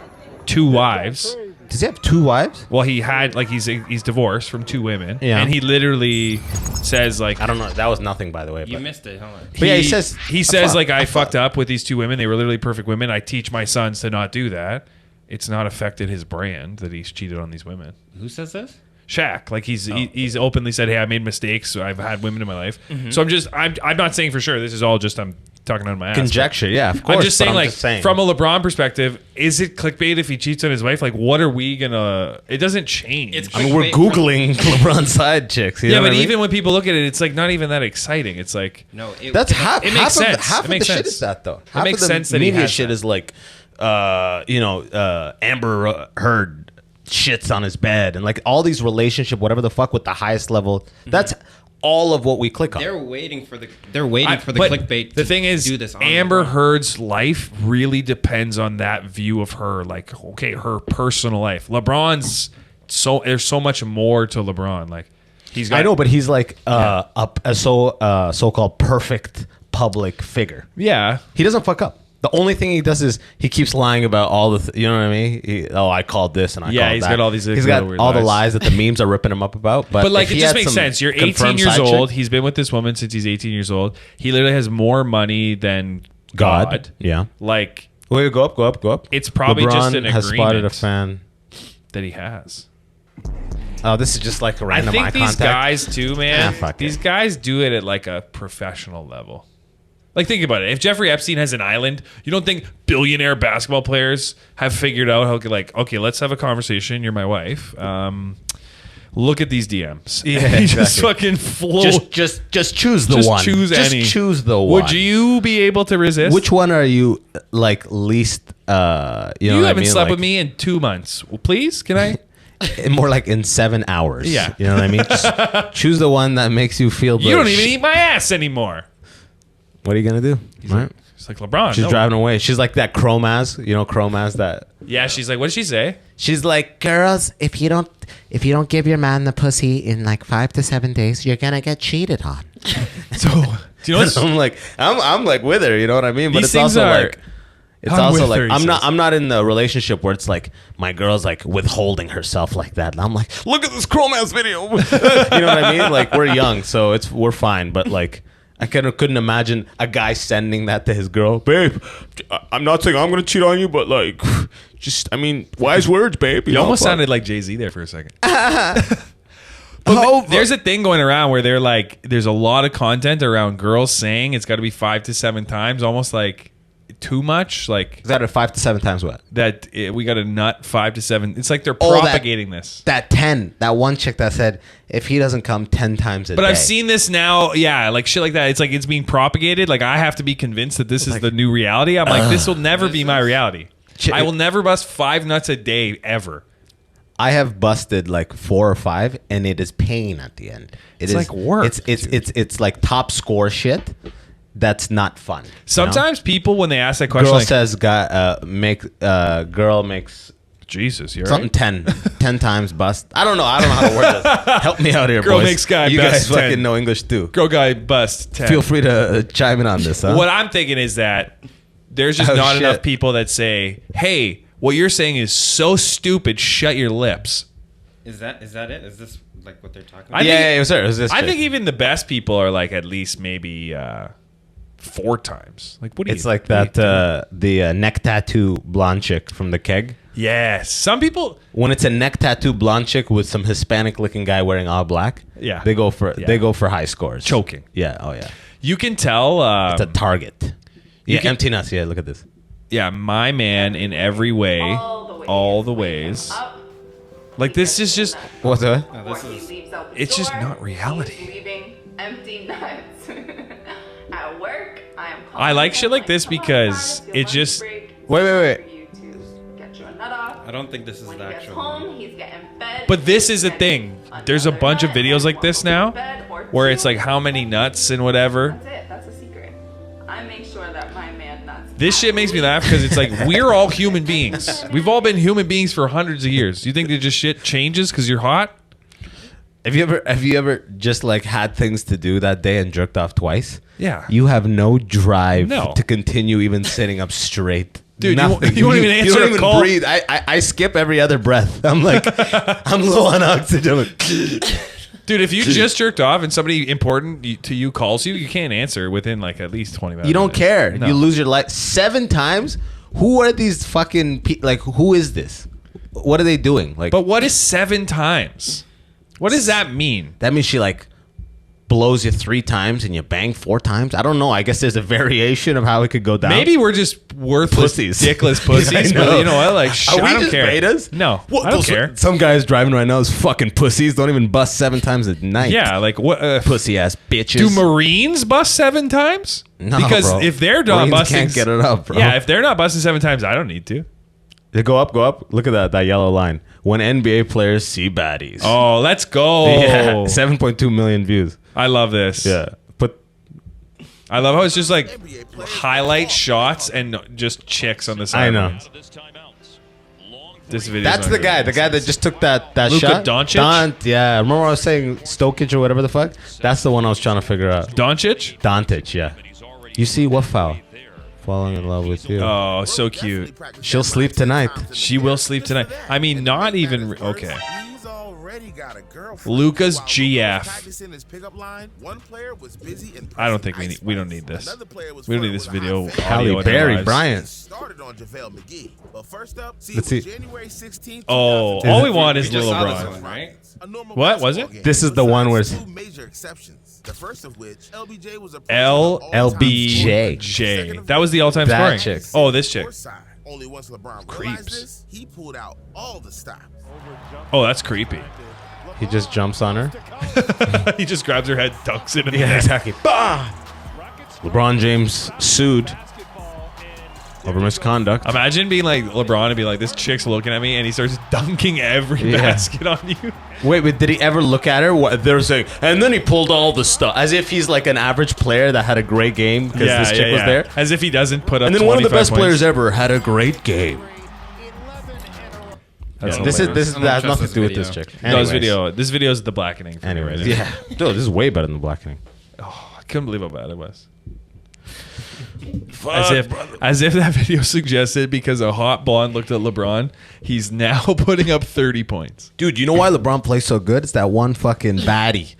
[SPEAKER 1] 2 wives.
[SPEAKER 2] Does he have 2 wives?
[SPEAKER 1] Well, he had he's divorced from 2 women,
[SPEAKER 2] yeah.
[SPEAKER 1] And he literally says I
[SPEAKER 2] don't know. That was nothing, by the way.
[SPEAKER 3] You missed it. Hold on.
[SPEAKER 1] But yeah, he says I fucked up with these 2 women. They were literally perfect women. I teach my sons to not do that. It's not affected his brand that he's cheated on these women.
[SPEAKER 3] Who says this?
[SPEAKER 1] Shaq, he's openly said, hey, I made mistakes. I've had women in my life. Mm-hmm. So I'm not saying for sure. This is all just I'm talking out of my ass.
[SPEAKER 2] Conjecture, yeah, of course.
[SPEAKER 1] I'm just saying, from a LeBron perspective, is it clickbait if he cheats on his wife? Like, what are we gonna? It doesn't change.
[SPEAKER 2] We're googling LeBron side chicks.
[SPEAKER 1] Yeah, but even when people look at it, it's not even that exciting. It's like
[SPEAKER 2] that's half.
[SPEAKER 1] It makes sense.
[SPEAKER 2] Half of the shit is that though. Half of the media shit is like, Amber Heard shits on his bed and all these relationship, whatever the fuck, with the highest level. That's all of what we click on.
[SPEAKER 3] They're waiting for the clickbait.
[SPEAKER 1] The thing is,
[SPEAKER 3] do this
[SPEAKER 1] Amber Heard's life really depends on that view of her. Her personal life. LeBron's there's so much more to LeBron.
[SPEAKER 2] I know, but he's a so-called perfect public figure.
[SPEAKER 1] Yeah,
[SPEAKER 2] he doesn't fuck up. The only thing he does is he keeps lying about all the, you know what I mean? I called this and I called that.
[SPEAKER 1] Yeah, he's got all these.
[SPEAKER 2] He's got all the lies that the memes are ripping him up about. But
[SPEAKER 1] it just makes sense. You're 18 years old. He's been with this woman since he's 18 years old. He literally has more money than God.
[SPEAKER 2] Yeah.
[SPEAKER 1] Wait,
[SPEAKER 2] go up.
[SPEAKER 1] It's probably
[SPEAKER 2] LeBron
[SPEAKER 1] just an
[SPEAKER 2] has
[SPEAKER 1] agreement
[SPEAKER 2] spotted a fan
[SPEAKER 1] that he has.
[SPEAKER 2] Oh, this is just a random eye contact.
[SPEAKER 1] I think these guys too, man.
[SPEAKER 2] These
[SPEAKER 1] guys do it at a professional level. Think about it. If Jeffrey Epstein has an island, you don't think billionaire basketball players have figured out how okay, let's have a conversation. You're my wife. Look at these DMs.
[SPEAKER 2] Yeah, exactly.
[SPEAKER 1] Just fucking float.
[SPEAKER 2] Just choose the one.
[SPEAKER 1] Just
[SPEAKER 2] choose the one.
[SPEAKER 1] Would you be able to resist?
[SPEAKER 2] Which one are you least? You
[SPEAKER 1] haven't slept with me in 2 months. Well, please, can I?
[SPEAKER 2] More in 7 hours.
[SPEAKER 1] Yeah.
[SPEAKER 2] You know what I mean? Just choose the one that makes you feel.
[SPEAKER 1] You don't even eat my ass anymore.
[SPEAKER 2] What are you gonna do?
[SPEAKER 1] She's like, LeBron.
[SPEAKER 2] She's driving away. She's like that Chromaz. You know Chromaz that.
[SPEAKER 1] Yeah, she's like, what did she say?
[SPEAKER 2] She's like, girls, if you don't give your man the pussy in like 5 to 7 days, you're gonna get cheated on.
[SPEAKER 1] So do you know what
[SPEAKER 2] I'm like with her, you know what I mean? But it's also like I'm not in the relationship where it's like my girl's like withholding herself like that. And I'm like, look at this Chromaz video. You know what I mean? Like we're young, so we're fine. But like I couldn't imagine a guy sending that to his girl. Babe, I'm not saying I'm going to cheat on you, but like, just, I mean, wise words, babe.
[SPEAKER 1] You almost sounded like Jay-Z there for a second. There's a thing going around where they're like, there's a lot of content around girls saying it's got to be 5 to 7 times, almost like too much. Like,
[SPEAKER 2] is that a 5 to 7 times what?
[SPEAKER 1] We got a nut 5 to 7. It's like they're propagating this.
[SPEAKER 2] That 10. That one chick that said if he doesn't come 10 times a day.
[SPEAKER 1] But I've seen this now. Yeah, like shit like that. It's like it's being propagated. Like I have to be convinced that this is the new reality. I'm like, this will never be my reality. I will never bust 5 nuts a day ever.
[SPEAKER 2] I have busted like 4 or 5, and it is pain at the end. It's like work. It's like top score shit. That's not fun.
[SPEAKER 1] Sometimes people, when they ask that question,
[SPEAKER 2] girl says, girl makes
[SPEAKER 1] Jesus, you're
[SPEAKER 2] something
[SPEAKER 1] right.
[SPEAKER 2] 10 times bust. I don't know how to word this. Help me out here,
[SPEAKER 1] girl
[SPEAKER 2] boys.
[SPEAKER 1] Makes guy
[SPEAKER 2] you
[SPEAKER 1] bust
[SPEAKER 2] guys
[SPEAKER 1] 10.
[SPEAKER 2] fucking know English too.
[SPEAKER 1] Girl guy bust 10.
[SPEAKER 2] Feel free to chime in on this. Huh?
[SPEAKER 1] What I'm thinking is that there's just not enough people that say, "Hey, what you're saying is so stupid. Shut your lips."
[SPEAKER 3] Is that it? Is this like what they're talking about?
[SPEAKER 2] It was her. It was this
[SPEAKER 1] I
[SPEAKER 2] chick.
[SPEAKER 1] think even the best people are like at least maybe 4 times. Like what?
[SPEAKER 2] It's like that the neck tattoo blonde chick from the keg.
[SPEAKER 1] Yes. Some people,
[SPEAKER 2] when it's a neck tattoo blonde chick with some Hispanic looking guy wearing all black,
[SPEAKER 1] yeah,
[SPEAKER 2] they go for high scores.
[SPEAKER 1] Choking.
[SPEAKER 2] Yeah. Oh yeah.
[SPEAKER 1] You can tell
[SPEAKER 2] it's a target. Yeah, empty nuts. Yeah, look at this.
[SPEAKER 1] Yeah, my man in every way, all the ways. Like this is just
[SPEAKER 2] what's that?
[SPEAKER 1] It's just not reality.
[SPEAKER 4] Leaving empty nuts at work.
[SPEAKER 1] I like shit like this because it just
[SPEAKER 2] wait.
[SPEAKER 3] I don't think this is the actual.
[SPEAKER 1] But this is a thing. There's a bunch of videos like this now where it's like how many nuts and whatever.
[SPEAKER 4] That's it. That's a secret. I make sure that my man nuts.
[SPEAKER 1] This shit makes me laugh because it's like we're all human beings. We've all been human beings for hundreds of years. Do you think that just shit changes because you're hot?
[SPEAKER 2] Have you ever just like had things to do that day and jerked off twice?
[SPEAKER 1] Yeah.
[SPEAKER 2] You have no drive to continue even sitting up straight.
[SPEAKER 1] Dude, you won't even answer
[SPEAKER 2] you don't even
[SPEAKER 1] call.
[SPEAKER 2] breathe. I skip every other breath. I'm like, I'm low on oxygen.
[SPEAKER 1] Dude, if you just jerked off and somebody important to you calls you, you can't answer within like at least 20 minutes.
[SPEAKER 2] You don't care.
[SPEAKER 1] No.
[SPEAKER 2] You lose your life 7 times. Who are these fucking like? Who is this? What are they doing? Like,
[SPEAKER 1] but what is 7 times? What does that mean?
[SPEAKER 2] That means she like blows you 3 times and you bang 4 times. I don't know. I guess there's a variation of how it could go down.
[SPEAKER 1] Maybe we're just worthless, dickless pussies. But you know what? Like, I don't care.
[SPEAKER 2] Betas?
[SPEAKER 1] No, I don't care.
[SPEAKER 2] Some guys driving right now is fucking pussies. Don't even bust 7 times a night.
[SPEAKER 1] Yeah, like what?
[SPEAKER 2] Pussy ass bitches.
[SPEAKER 1] Do Marines bust 7 times?
[SPEAKER 2] No,
[SPEAKER 1] because
[SPEAKER 2] bro.
[SPEAKER 1] if they're not
[SPEAKER 2] Marines
[SPEAKER 1] busting,
[SPEAKER 2] can't get it up, bro.
[SPEAKER 1] Yeah, if they're not busting 7 times, I don't need to.
[SPEAKER 2] They go up. Look at that yellow line. When NBA players see baddies.
[SPEAKER 1] Oh, let's go.
[SPEAKER 2] Yeah, 7.2 million views.
[SPEAKER 1] I love this.
[SPEAKER 2] Yeah.
[SPEAKER 1] I love how it's just like highlight shots and just chicks on the side.
[SPEAKER 2] I know.
[SPEAKER 1] This video.
[SPEAKER 2] That's the guy that just took that
[SPEAKER 1] Luka
[SPEAKER 2] shot.
[SPEAKER 1] Doncic?
[SPEAKER 2] Yeah. Remember I was saying Stokic or whatever the fuck? That's the one I was trying to figure out.
[SPEAKER 1] Doncic,
[SPEAKER 2] yeah. You see what foul? Falling in love with you.
[SPEAKER 1] Oh, so cute.
[SPEAKER 2] She'll sleep tonight.
[SPEAKER 1] She will sleep tonight. I mean, not even... Okay. Luka's GF. I don't think we don't need this. We don't need this video.
[SPEAKER 2] Halle Berry, Bryant. Let's see.
[SPEAKER 1] Oh, all we want is Lil LeBron.
[SPEAKER 3] Right?
[SPEAKER 1] What was it?
[SPEAKER 2] This is the one where it's
[SPEAKER 5] The first of which, LBJ was a
[SPEAKER 2] LBJ.
[SPEAKER 1] That was the all-time
[SPEAKER 2] That
[SPEAKER 1] scoring.
[SPEAKER 2] chick.
[SPEAKER 1] Oh, this chick.
[SPEAKER 5] Only once LeBron
[SPEAKER 1] Creeps.
[SPEAKER 5] this, he pulled out all the stops.
[SPEAKER 1] Oh, that's creepy.
[SPEAKER 2] He just jumps on her.
[SPEAKER 1] He just grabs her head, dunks it in the
[SPEAKER 2] Yeah,
[SPEAKER 1] net.
[SPEAKER 2] exactly. Bah! LeBron James sued Over misconduct.
[SPEAKER 1] Imagine being like LeBron and be like, this chick's looking at me, and he starts dunking every basket on you.
[SPEAKER 2] Wait, did he ever look at her? They're saying, and then he pulled all the stuff. As if he's like an average player that had a great game because this chick was there.
[SPEAKER 1] As if he doesn't put up.
[SPEAKER 2] And then one of the best players ever had a great game. This has nothing to do with this chick.
[SPEAKER 1] No, this video is the Blackening.
[SPEAKER 2] Anyways, yeah. Dude, this is way better than the Blackening.
[SPEAKER 1] Oh, I couldn't believe how bad it was. As if that video suggested because a hot blonde looked at LeBron, he's now putting up 30 points.
[SPEAKER 2] Dude, you know why LeBron plays so good? It's that one fucking baddie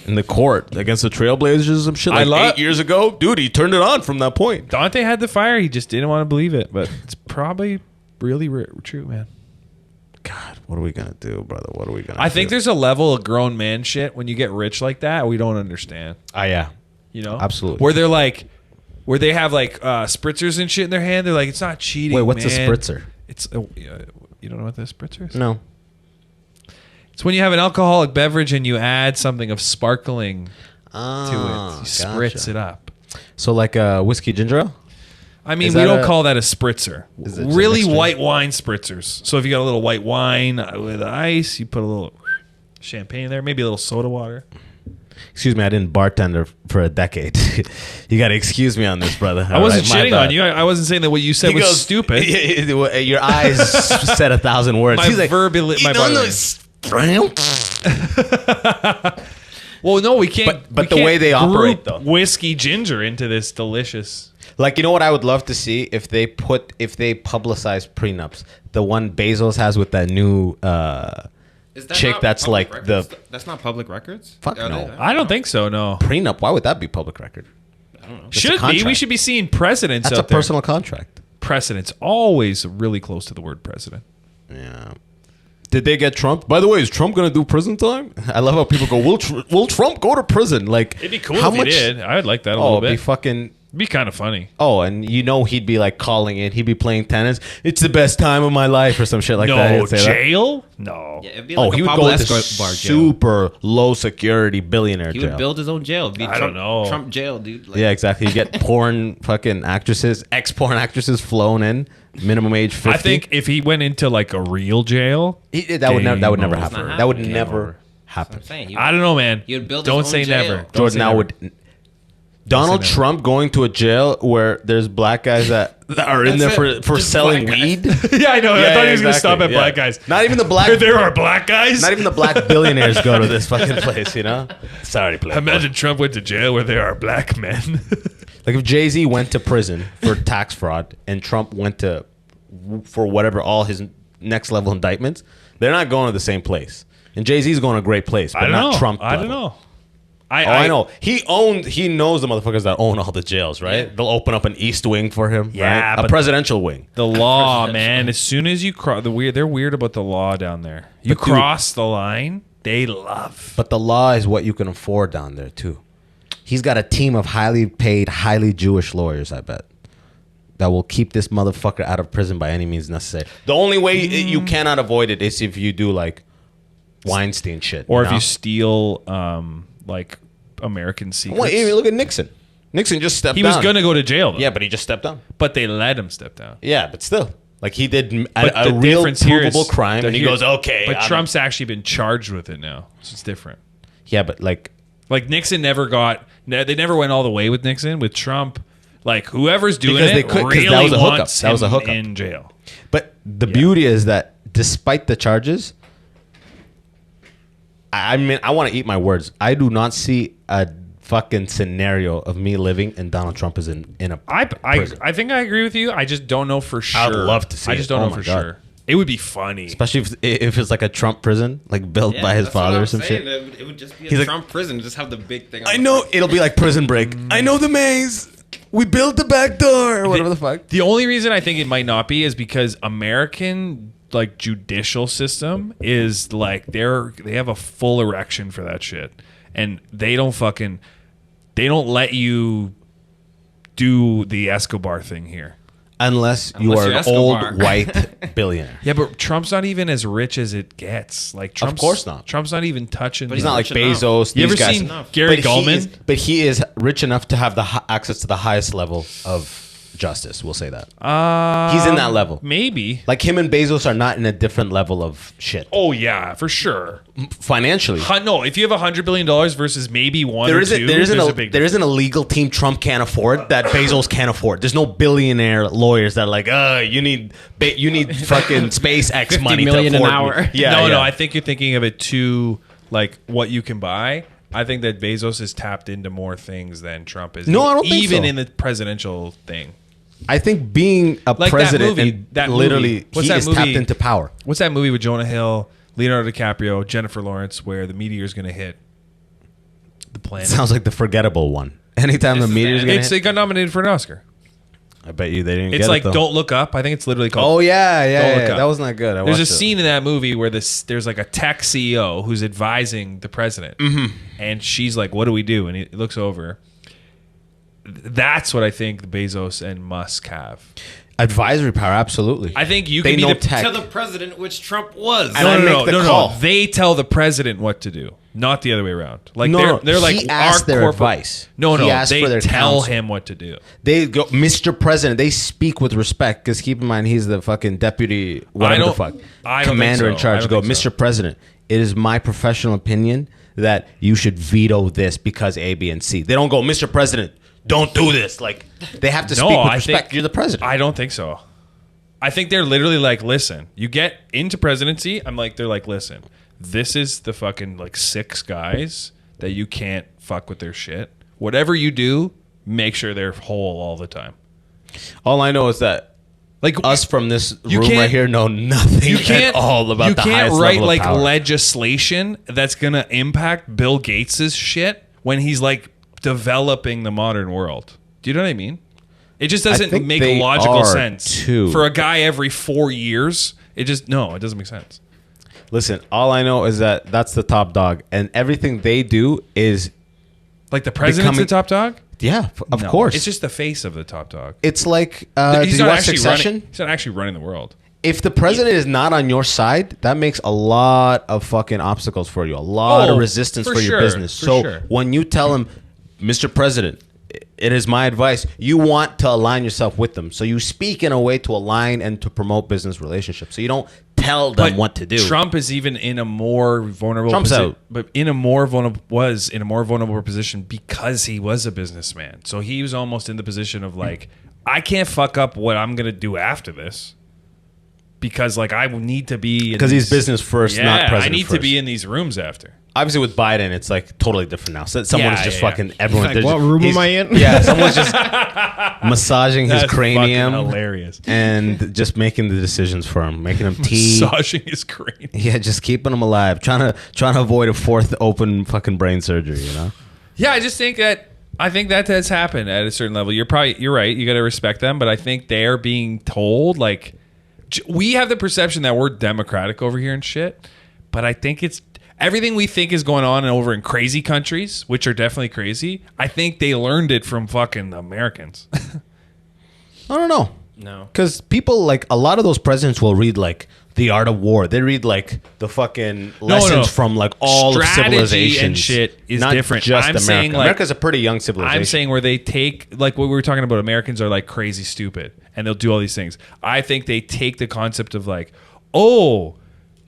[SPEAKER 2] in the court against the Trailblazers or some shit 8 years ago. Dude, he turned it on from that point.
[SPEAKER 1] Dante had the fire. He just didn't want to believe it. But it's probably really true, man.
[SPEAKER 2] God, what are we going to do, brother? What are we going to do?
[SPEAKER 1] I think there's a level of grown man shit when you get rich like that we don't understand.
[SPEAKER 2] Yeah.
[SPEAKER 1] You know?
[SPEAKER 2] Absolutely.
[SPEAKER 1] Where they're like... Where they have like spritzers and shit in their hand. They're like, it's not cheating.
[SPEAKER 2] Wait, what's
[SPEAKER 1] man.
[SPEAKER 2] a spritzer?
[SPEAKER 1] It's you don't know what the spritzer is?
[SPEAKER 2] No.
[SPEAKER 1] It's when you have an alcoholic beverage and you add something of sparkling to it. You spritz it up.
[SPEAKER 2] So like a whiskey ginger ale?
[SPEAKER 1] I mean, we don't call that a spritzer. Really white wine spritzers. So if you got a little white wine with ice, you put a little champagne in there, maybe a little soda water.
[SPEAKER 2] Excuse me, I didn't bartender for a decade. You got to excuse me on this, brother.
[SPEAKER 1] I wasn't shitting on you. I wasn't saying that what you said was stupid.
[SPEAKER 2] Your eyes said 1,000 words.
[SPEAKER 1] He's like, well, no, we can't.
[SPEAKER 2] But the way they operate, though,
[SPEAKER 1] whiskey ginger into this delicious.
[SPEAKER 2] Like, you know what I would love to see if they publicize prenups. The one Bezos has with that new.
[SPEAKER 3] Is that
[SPEAKER 2] chick that's like
[SPEAKER 3] records? That's not public records?
[SPEAKER 2] Fuck no.
[SPEAKER 1] I don't think so, no.
[SPEAKER 2] Prenup, why would that be public record?
[SPEAKER 3] I don't know.
[SPEAKER 1] Should be. We should be seeing precedents
[SPEAKER 2] That's
[SPEAKER 1] out
[SPEAKER 2] a personal contract.
[SPEAKER 1] Precedents. Always really close to the word president.
[SPEAKER 2] Yeah. Did they get Trump? By the way, is Trump going to do prison time? I love how people go, will Trump go to prison? Like,
[SPEAKER 1] it'd be cool if he did. I would like that a little bit.
[SPEAKER 2] It'd be fucking...
[SPEAKER 1] It'd be kind of funny.
[SPEAKER 2] Oh, and you know he'd be like calling in. He'd be playing tennis. It's the best time of my life or some shit like that.
[SPEAKER 1] No, jail? No.
[SPEAKER 3] Yeah, it'd be like
[SPEAKER 2] he would go to super low security billionaire jail.
[SPEAKER 3] He would build his own jail.
[SPEAKER 1] I don't know.
[SPEAKER 3] Trump jail, dude. Like,
[SPEAKER 2] yeah, exactly. You get porn fucking actresses, ex-porn actresses flown in, minimum age 50.
[SPEAKER 1] I think if he went into like a real jail,
[SPEAKER 2] that would never happen. That would never happen.
[SPEAKER 1] I don't know, man.
[SPEAKER 3] He would build
[SPEAKER 1] Don't
[SPEAKER 3] his own
[SPEAKER 1] say
[SPEAKER 3] jail.
[SPEAKER 1] never.
[SPEAKER 2] Jordan, now would... Donald Trump going to a jail where there's black guys that are in there for selling weed?
[SPEAKER 1] Yeah, I know. I thought he was going to stop at black guys.
[SPEAKER 2] Not even the black...
[SPEAKER 1] There are black guys?
[SPEAKER 2] Not even the black billionaires go to this fucking place, you know? Sorry, black.
[SPEAKER 1] Imagine Trump went to jail where there are black men.
[SPEAKER 2] Like if Jay-Z went to prison for tax fraud and Trump went to, for whatever, all his next level indictments, they're not going to the same place. And Jay-Z's going to a great place, but not Trump level.
[SPEAKER 1] I don't know.
[SPEAKER 2] I know. He knows the motherfuckers that own all the jails, right? Yeah. They'll open up an east wing for him.
[SPEAKER 1] Yeah,
[SPEAKER 2] right? A presidential wing.
[SPEAKER 1] The law, man. As soon as you cross they're weird about the law down there. You cross the line, they love.
[SPEAKER 2] But the law is what you can afford down there too. He's got a team of highly paid, highly Jewish lawyers, I bet, that will keep this motherfucker out of prison by any means necessary. The only way you cannot avoid it is if you do like Weinstein shit,
[SPEAKER 1] or if you steal like American secrets.
[SPEAKER 2] Well, look at Nixon. Nixon just stepped down.
[SPEAKER 1] He was going to go to jail, though.
[SPEAKER 2] Yeah, but he just stepped down.
[SPEAKER 1] But they let him step down.
[SPEAKER 2] Yeah, but still. Like, he did a real provable crime, and he goes, okay.
[SPEAKER 1] But Trump's actually been charged with it now, so it's different.
[SPEAKER 2] Yeah, but like
[SPEAKER 1] Nixon never got... They never went all the way with Nixon. With Trump, like, whoever's doing really
[SPEAKER 2] that was a
[SPEAKER 1] wants
[SPEAKER 2] hookup. That was a
[SPEAKER 1] him
[SPEAKER 2] hookup.
[SPEAKER 1] in jail.
[SPEAKER 2] But the beauty is that despite the charges... I mean, I want to eat my words. I do not see a fucking scenario of me living and Donald Trump is in a prison.
[SPEAKER 1] I think I agree with you. I just don't know for sure.
[SPEAKER 2] I'd love to see it.
[SPEAKER 1] I just don't know for sure. It would be funny.
[SPEAKER 2] Especially if it's like a Trump prison, like built by his father or some shit.
[SPEAKER 3] It would just be a Trump prison. Just have the big thing.
[SPEAKER 2] I know. It'll be like Prison Break. I know the maze. We built the back door or whatever the fuck.
[SPEAKER 1] The only reason I think it might not be is because American... like judicial system is like they have a full erection for that shit, and they don't let you do the Escobar thing here
[SPEAKER 2] unless you are an old white billionaire.
[SPEAKER 1] Yeah, but Trump's not even as rich as it gets. Like Trump's,
[SPEAKER 2] of course not.
[SPEAKER 1] Trump's not even touching.
[SPEAKER 2] But he's not like Bezos.
[SPEAKER 1] You ever seen Gary Goldman?
[SPEAKER 2] But he is rich enough to have the access to the highest level of justice. We'll say that. He's in that level.
[SPEAKER 1] Maybe.
[SPEAKER 2] Like him and Bezos are not in a different level of shit.
[SPEAKER 1] Oh yeah, for sure.
[SPEAKER 2] Financially.
[SPEAKER 1] No, if you have $100 billion versus maybe one or two,
[SPEAKER 2] there isn't
[SPEAKER 1] a
[SPEAKER 2] a legal team Trump can't afford that Bezos can't afford. There's no billionaire lawyers that are like, you need fucking SpaceX money to afford
[SPEAKER 6] $50 million an hour.
[SPEAKER 1] No, I think you're thinking of it too, like what you can buy. I think that Bezos is tapped into more things than Trump is.
[SPEAKER 2] No, I don't think so.
[SPEAKER 1] Even in the presidential thing.
[SPEAKER 2] I think being a president he is tapped into power.
[SPEAKER 1] What's that movie with Jonah Hill, Leonardo DiCaprio, Jennifer Lawrence, where the meteor is going to hit the planet?
[SPEAKER 2] Sounds like the forgettable one. Anytime the meteor is going to hit.
[SPEAKER 1] It got nominated for an Oscar.
[SPEAKER 2] I bet you they didn't
[SPEAKER 1] It's
[SPEAKER 2] get
[SPEAKER 1] like
[SPEAKER 2] it, though.
[SPEAKER 1] Don't Look Up. I think it's literally called.
[SPEAKER 2] Oh, yeah.
[SPEAKER 1] Look Up.
[SPEAKER 2] That was not good.
[SPEAKER 1] There's a scene in that movie where there's like a tech CEO who's advising the president. Mm-hmm. And she's like, what do we do? And he looks over. That's what I think Bezos and Musk have.
[SPEAKER 2] Advisory power, absolutely.
[SPEAKER 1] I think you can be
[SPEAKER 3] to the president, which Trump was.
[SPEAKER 1] No. They tell the president what to do, not the other way around. Like they're like
[SPEAKER 2] he asked their advice.
[SPEAKER 1] They tell him what to do.
[SPEAKER 2] They go, Mr. President. They speak with respect because keep in mind he's the fucking deputy, whatever the fuck, commander in charge. Go, Mr. President. It is my professional opinion that you should veto this because A, B, and C. They don't go, Mr. President, don't do this. Like they have to speak with respect. You're the president.
[SPEAKER 1] I don't think so. I think they're literally like, listen, you get into presidency. They're like, listen, this is the fucking like 6 guys that you can't fuck with their shit. Whatever you do, make sure they're whole all the time.
[SPEAKER 2] All I know is that like us from this room right here know nothing at all about the highest level of power. You can't write like legislation
[SPEAKER 1] that's gonna impact Bill Gates's shit when he's like developing the modern world. Do you know what I mean? It just doesn't make logical sense. For a guy every 4 years, it doesn't make sense.
[SPEAKER 2] Listen, all I know is that that's the top dog, and everything they do is
[SPEAKER 1] like the president's the top dog.
[SPEAKER 2] Yeah, of course.
[SPEAKER 1] It's just the face of the top dog.
[SPEAKER 2] It's like
[SPEAKER 1] he's not actually running the world.
[SPEAKER 2] If the president is not on your side, that makes a lot of fucking obstacles for you, a lot of resistance for your business. So when you tell him, Mr. President, it is my advice, you want to align yourself with them. So you speak in a way to align and to promote business relationships. So you don't tell them what to do.
[SPEAKER 1] Trump is even in a more vulnerable position. But was in a more vulnerable position because he was a businessman. So he was almost in the position of like, I can't fuck up what I'm going to do after this. Because like I need to be
[SPEAKER 2] because he's business first, not president.
[SPEAKER 1] I need to be in these rooms after.
[SPEAKER 2] Obviously, with Biden, it's like totally different now. So someone is just fucking everyone.
[SPEAKER 6] Like, what room am I in?
[SPEAKER 2] Yeah, someone's just massaging his cranium,
[SPEAKER 1] hilarious,
[SPEAKER 2] and just making the decisions for him, making him tea,
[SPEAKER 1] massaging his cranium.
[SPEAKER 2] Yeah, just keeping him alive, trying to avoid a 4th open fucking brain surgery. You know?
[SPEAKER 1] Yeah, I think that has happened at a certain level. You're right. You got to respect them, but I think they're being told like we have the perception that we're democratic over here and shit, but I think it's. Everything we think is going on over in crazy countries, which are definitely crazy, I think they learned it from fucking the Americans.
[SPEAKER 2] I don't know.
[SPEAKER 3] No.
[SPEAKER 2] Because people, like, a lot of those presidents will read, like, The Art of War. They read, like, the fucking lessons from, like, all of civilization.
[SPEAKER 1] And shit is
[SPEAKER 2] not
[SPEAKER 1] different.
[SPEAKER 2] Just
[SPEAKER 1] I'm
[SPEAKER 2] America.
[SPEAKER 1] saying, like,
[SPEAKER 2] America's a pretty young civilization.
[SPEAKER 1] I'm saying where they take, like, what we were talking about, Americans are, like, crazy stupid. And they'll do all these things. I think they take the concept of, like, oh,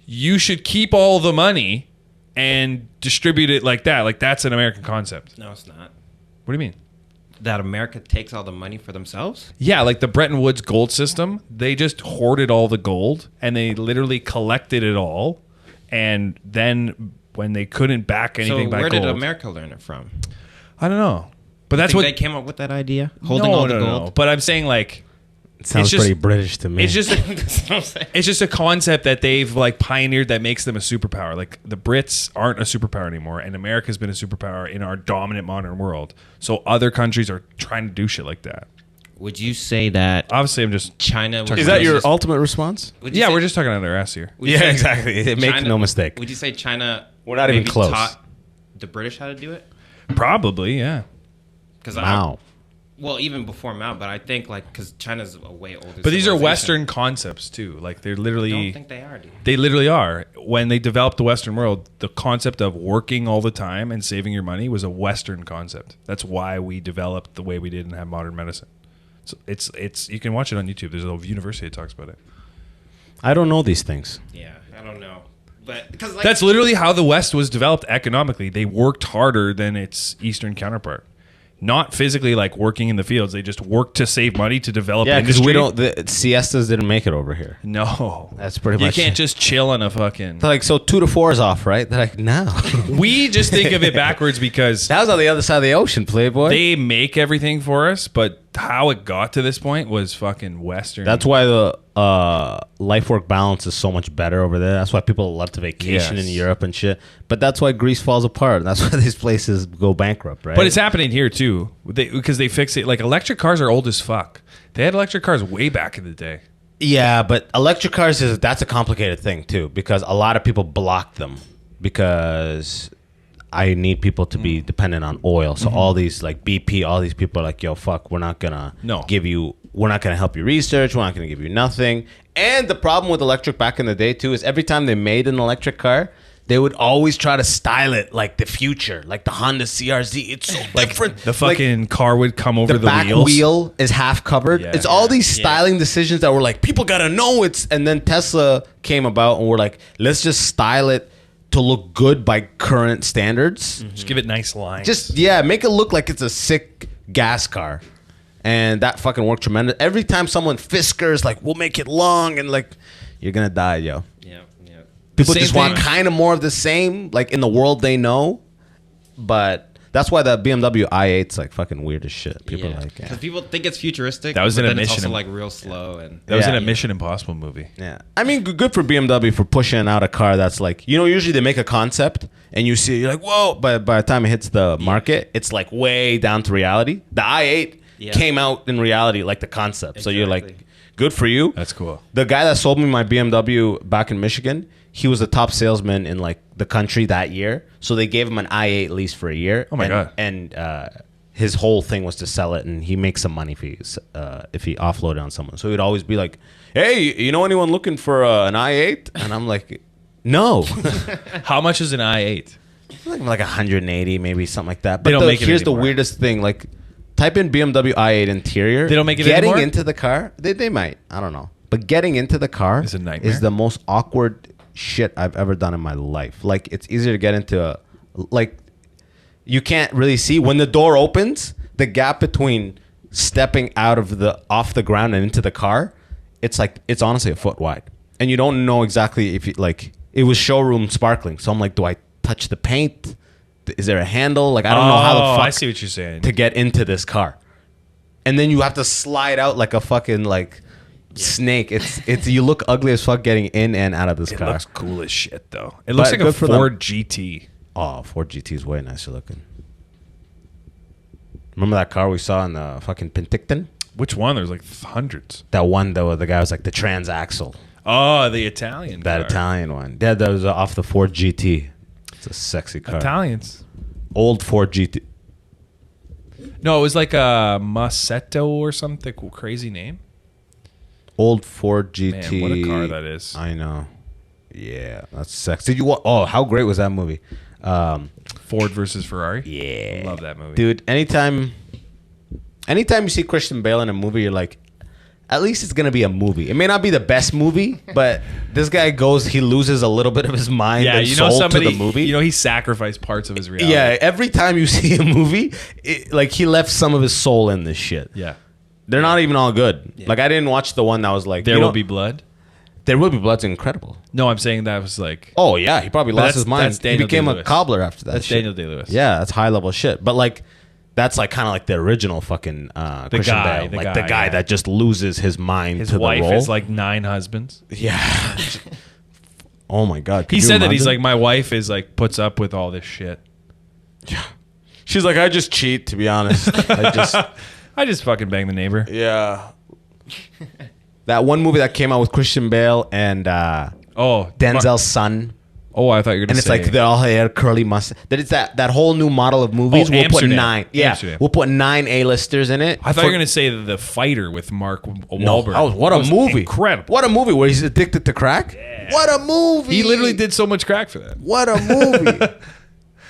[SPEAKER 1] you should keep all the money and distribute it like that. Like, that's an American concept.
[SPEAKER 3] No, it's not.
[SPEAKER 1] What do you mean?
[SPEAKER 3] That America takes all the money for themselves?
[SPEAKER 1] Yeah, like the Bretton Woods gold system. They just hoarded all the gold, and they literally collected it all. And then when they couldn't back anything by gold...
[SPEAKER 3] So where did America learn it from?
[SPEAKER 1] I don't know. But that's what...
[SPEAKER 3] they came up with that idea? Holding all the gold?
[SPEAKER 1] No. But I'm saying, like...
[SPEAKER 2] Sounds pretty British to me.
[SPEAKER 1] It's just a concept that they've like pioneered that makes them a superpower. Like the Brits aren't a superpower anymore, and America's been a superpower in our dominant modern world. So other countries are trying to do shit like that.
[SPEAKER 3] Would you say that?
[SPEAKER 1] Obviously, I'm just
[SPEAKER 3] China.
[SPEAKER 2] Is that your ultimate response?
[SPEAKER 1] Yeah, we're just talking out our ass here.
[SPEAKER 2] Yeah, exactly. Make no mistake.
[SPEAKER 3] Would you say China?
[SPEAKER 2] We're not even close.
[SPEAKER 3] Taught the British how to do it?
[SPEAKER 1] Probably, yeah.
[SPEAKER 3] Because
[SPEAKER 2] Mao.
[SPEAKER 3] Well, even before Mao, but I think like because China's a way older.
[SPEAKER 1] But these are Western concepts too. Like they're literally.
[SPEAKER 3] I don't think they are, dude.
[SPEAKER 1] They literally are. When they developed the Western world, the concept of working all the time and saving your money was a Western concept. That's why we developed the way we did and have modern medicine. So it's you can watch it on YouTube. There's a university that talks about it.
[SPEAKER 2] I don't know these things.
[SPEAKER 3] Yeah, I don't know. But because like,
[SPEAKER 1] That's literally how the West was developed economically. They worked harder than its Eastern counterpart. Not physically like working in the fields. They just worked to save money to develop
[SPEAKER 2] because
[SPEAKER 1] industry.
[SPEAKER 2] the siestas didn't make it over here.
[SPEAKER 1] No.
[SPEAKER 2] That's pretty much
[SPEAKER 1] You can't
[SPEAKER 2] it.
[SPEAKER 1] just chill on a fucking...
[SPEAKER 2] They're like, so 2 to 4 is off, right? They're like, no.
[SPEAKER 1] We just think of it backwards because
[SPEAKER 2] That was on the other side of the ocean, Playboy.
[SPEAKER 1] they make everything for us, but how it got to this point was fucking Western.
[SPEAKER 2] That's why the life-work balance is so much better over there. That's why people love to vacation in Europe and shit. But that's why Greece falls apart. That's why these places go bankrupt, right?
[SPEAKER 1] But it's happening here too, because they fix it. Like electric cars are old as fuck. They had electric cars way back in the day.
[SPEAKER 2] Yeah, but electric cars that's a complicated thing too, because a lot of people block them because I need people to be dependent on oil. So all these like BP, all these people are like, yo, fuck, we're not gonna we're not gonna help you research, we're not gonna give you nothing. And the problem with electric back in the day too is every time they made an electric car, they would always try to style it like the future, like the Honda CRZ. It's so different.
[SPEAKER 1] The fucking car would come over the
[SPEAKER 2] back
[SPEAKER 1] wheels.
[SPEAKER 2] wheel is half covered.
[SPEAKER 1] Yeah.
[SPEAKER 2] It's all these styling decisions that were like, people gotta know it's. And then Tesla came about and we're like, let's just style it to look good by current standards.
[SPEAKER 1] Just give it nice lines.
[SPEAKER 2] Just make it look like it's a sick gas car. And that fucking worked tremendous. Every time someone Fiskers like, we'll make it long, and like, you're gonna die, yo.
[SPEAKER 3] yeah.
[SPEAKER 2] People
[SPEAKER 1] Same
[SPEAKER 2] just want
[SPEAKER 1] thing.
[SPEAKER 2] kind of more of the same, like in the world they know. But that's why the BMW i8's like fucking weird as shit. People are like,
[SPEAKER 3] because people think it's futuristic.
[SPEAKER 1] That was
[SPEAKER 3] but
[SPEAKER 1] in a
[SPEAKER 3] then it's
[SPEAKER 1] Mission
[SPEAKER 3] also like real slow and
[SPEAKER 1] that was in a
[SPEAKER 2] Yeah.
[SPEAKER 1] Mission Impossible movie.
[SPEAKER 2] yeah. I mean, good for BMW for pushing out a car that's like, usually they make a concept and you see it, you're like, whoa. But by the time it hits the market, it's like way down to reality. The i8 came out in reality like the concept. So you're like,
[SPEAKER 3] Exactly.
[SPEAKER 2] good for you.
[SPEAKER 1] That's cool.
[SPEAKER 2] The guy that sold me my BMW back in Michigan, he was the top salesman in like the country that year. So they gave him an i8 lease for a year.
[SPEAKER 1] Oh my God.
[SPEAKER 2] And his whole thing was to sell it, and he makes some money if he offload it on someone. So he'd always be like, "Hey, you know anyone looking for an i8?" And I'm like, "No."
[SPEAKER 1] How much is an i8?
[SPEAKER 2] like 180, maybe something like that. But
[SPEAKER 1] They don't make it
[SPEAKER 2] here's the
[SPEAKER 1] anymore.
[SPEAKER 2] weirdest thing, like. Type in BMW i8 interior.
[SPEAKER 1] They don't make it
[SPEAKER 2] getting
[SPEAKER 1] anymore?
[SPEAKER 2] into the car. They might. I don't know. But getting into the car
[SPEAKER 1] It's a nightmare.
[SPEAKER 2] is the most awkward shit I've ever done in my life. Like, it's easier to get into you can't really see when the door opens. The gap between stepping out of off the ground and into the car, it's honestly a foot wide, and you don't know exactly if it was showroom sparkling. So I'm like, do I touch the paint? Is there a handle? Like, I don't know how the fuck
[SPEAKER 1] I see what you're saying.
[SPEAKER 2] to get into this car. And then you have to slide out like a fucking snake. It's you look ugly as fuck getting in and out of this
[SPEAKER 1] It
[SPEAKER 2] car.
[SPEAKER 1] looks cool as shit though. It looks like a
[SPEAKER 2] good for them.
[SPEAKER 1] Ford GT.
[SPEAKER 2] Oh, Ford GT is way nicer looking. Remember that car we saw in the fucking Penticton?
[SPEAKER 1] Which one? There's like hundreds.
[SPEAKER 2] That one though, the guy was like the transaxle.
[SPEAKER 1] Oh, the Italian.
[SPEAKER 2] That
[SPEAKER 1] car.
[SPEAKER 2] Italian one. Yeah, that was off the Ford GT. It's a sexy car.
[SPEAKER 1] Italians.
[SPEAKER 2] Old Ford GT.
[SPEAKER 1] No, it was like a Masetto or something crazy name.
[SPEAKER 2] Old Ford GT.
[SPEAKER 1] Man, what a car that is.
[SPEAKER 2] I know. Yeah, that's sexy. Did you? Oh, how great was that movie?
[SPEAKER 1] Ford versus Ferrari.
[SPEAKER 2] Yeah,
[SPEAKER 1] Love that movie.
[SPEAKER 2] dude. Anytime you see Christian Bale in a movie, you're like, at least it's gonna be a movie. It may not be the best movie, but this guy he loses a little bit of his mind.
[SPEAKER 1] Yeah,
[SPEAKER 2] and
[SPEAKER 1] you know
[SPEAKER 2] soul
[SPEAKER 1] somebody.
[SPEAKER 2] to the movie.
[SPEAKER 1] You know he sacrificed parts of his reality.
[SPEAKER 2] Yeah, every time you see a movie, he left some of his soul in this shit.
[SPEAKER 1] Yeah.
[SPEAKER 2] They're not even all good. Like, I didn't watch the one that was like,
[SPEAKER 1] There Will Be Blood.
[SPEAKER 2] There Will Be Blood's incredible.
[SPEAKER 1] No, I'm saying that was like.
[SPEAKER 2] Oh yeah, he probably lost his mind.
[SPEAKER 1] that's
[SPEAKER 2] He
[SPEAKER 1] Daniel
[SPEAKER 2] became a
[SPEAKER 1] Day-Lewis.
[SPEAKER 2] cobbler after that.
[SPEAKER 1] That's
[SPEAKER 2] shit.
[SPEAKER 1] Daniel Day-Lewis.
[SPEAKER 2] Yeah, that's high level shit. But like, that's like kind of like the original fucking Christian
[SPEAKER 1] guy,
[SPEAKER 2] Bale,
[SPEAKER 1] the
[SPEAKER 2] the
[SPEAKER 1] guy,
[SPEAKER 2] guy
[SPEAKER 1] yeah.
[SPEAKER 2] that just loses his mind
[SPEAKER 1] His
[SPEAKER 2] to the
[SPEAKER 1] wife
[SPEAKER 2] role.
[SPEAKER 1] is like 9 husbands.
[SPEAKER 2] Yeah. Oh my god. Could
[SPEAKER 1] He
[SPEAKER 2] you
[SPEAKER 1] said that he's
[SPEAKER 2] imagine?
[SPEAKER 1] like, my wife is like puts up with all this shit.
[SPEAKER 2] She's like, I just cheat, to be honest.
[SPEAKER 1] I just fucking bang the neighbor.
[SPEAKER 2] Yeah. That one movie that came out with Christian Bale and Denzel's son.
[SPEAKER 1] Oh, I thought you were gonna
[SPEAKER 2] And it's
[SPEAKER 1] say.
[SPEAKER 2] like they all had curly mustache. That it's that whole new model of movies.
[SPEAKER 1] Oh,
[SPEAKER 2] We'll put
[SPEAKER 1] Amsterdam.
[SPEAKER 2] 9. Yeah,
[SPEAKER 1] Amsterdam.
[SPEAKER 2] we'll put 9 A-listers in it.
[SPEAKER 1] I thought you were gonna say the fighter with Mark Wahlberg.
[SPEAKER 2] What
[SPEAKER 1] That
[SPEAKER 2] a
[SPEAKER 1] was
[SPEAKER 2] movie!
[SPEAKER 1] Incredible.
[SPEAKER 2] What a movie where he's addicted to crack. Yeah. What a movie!
[SPEAKER 1] He literally did so much crack for that.
[SPEAKER 2] What a movie!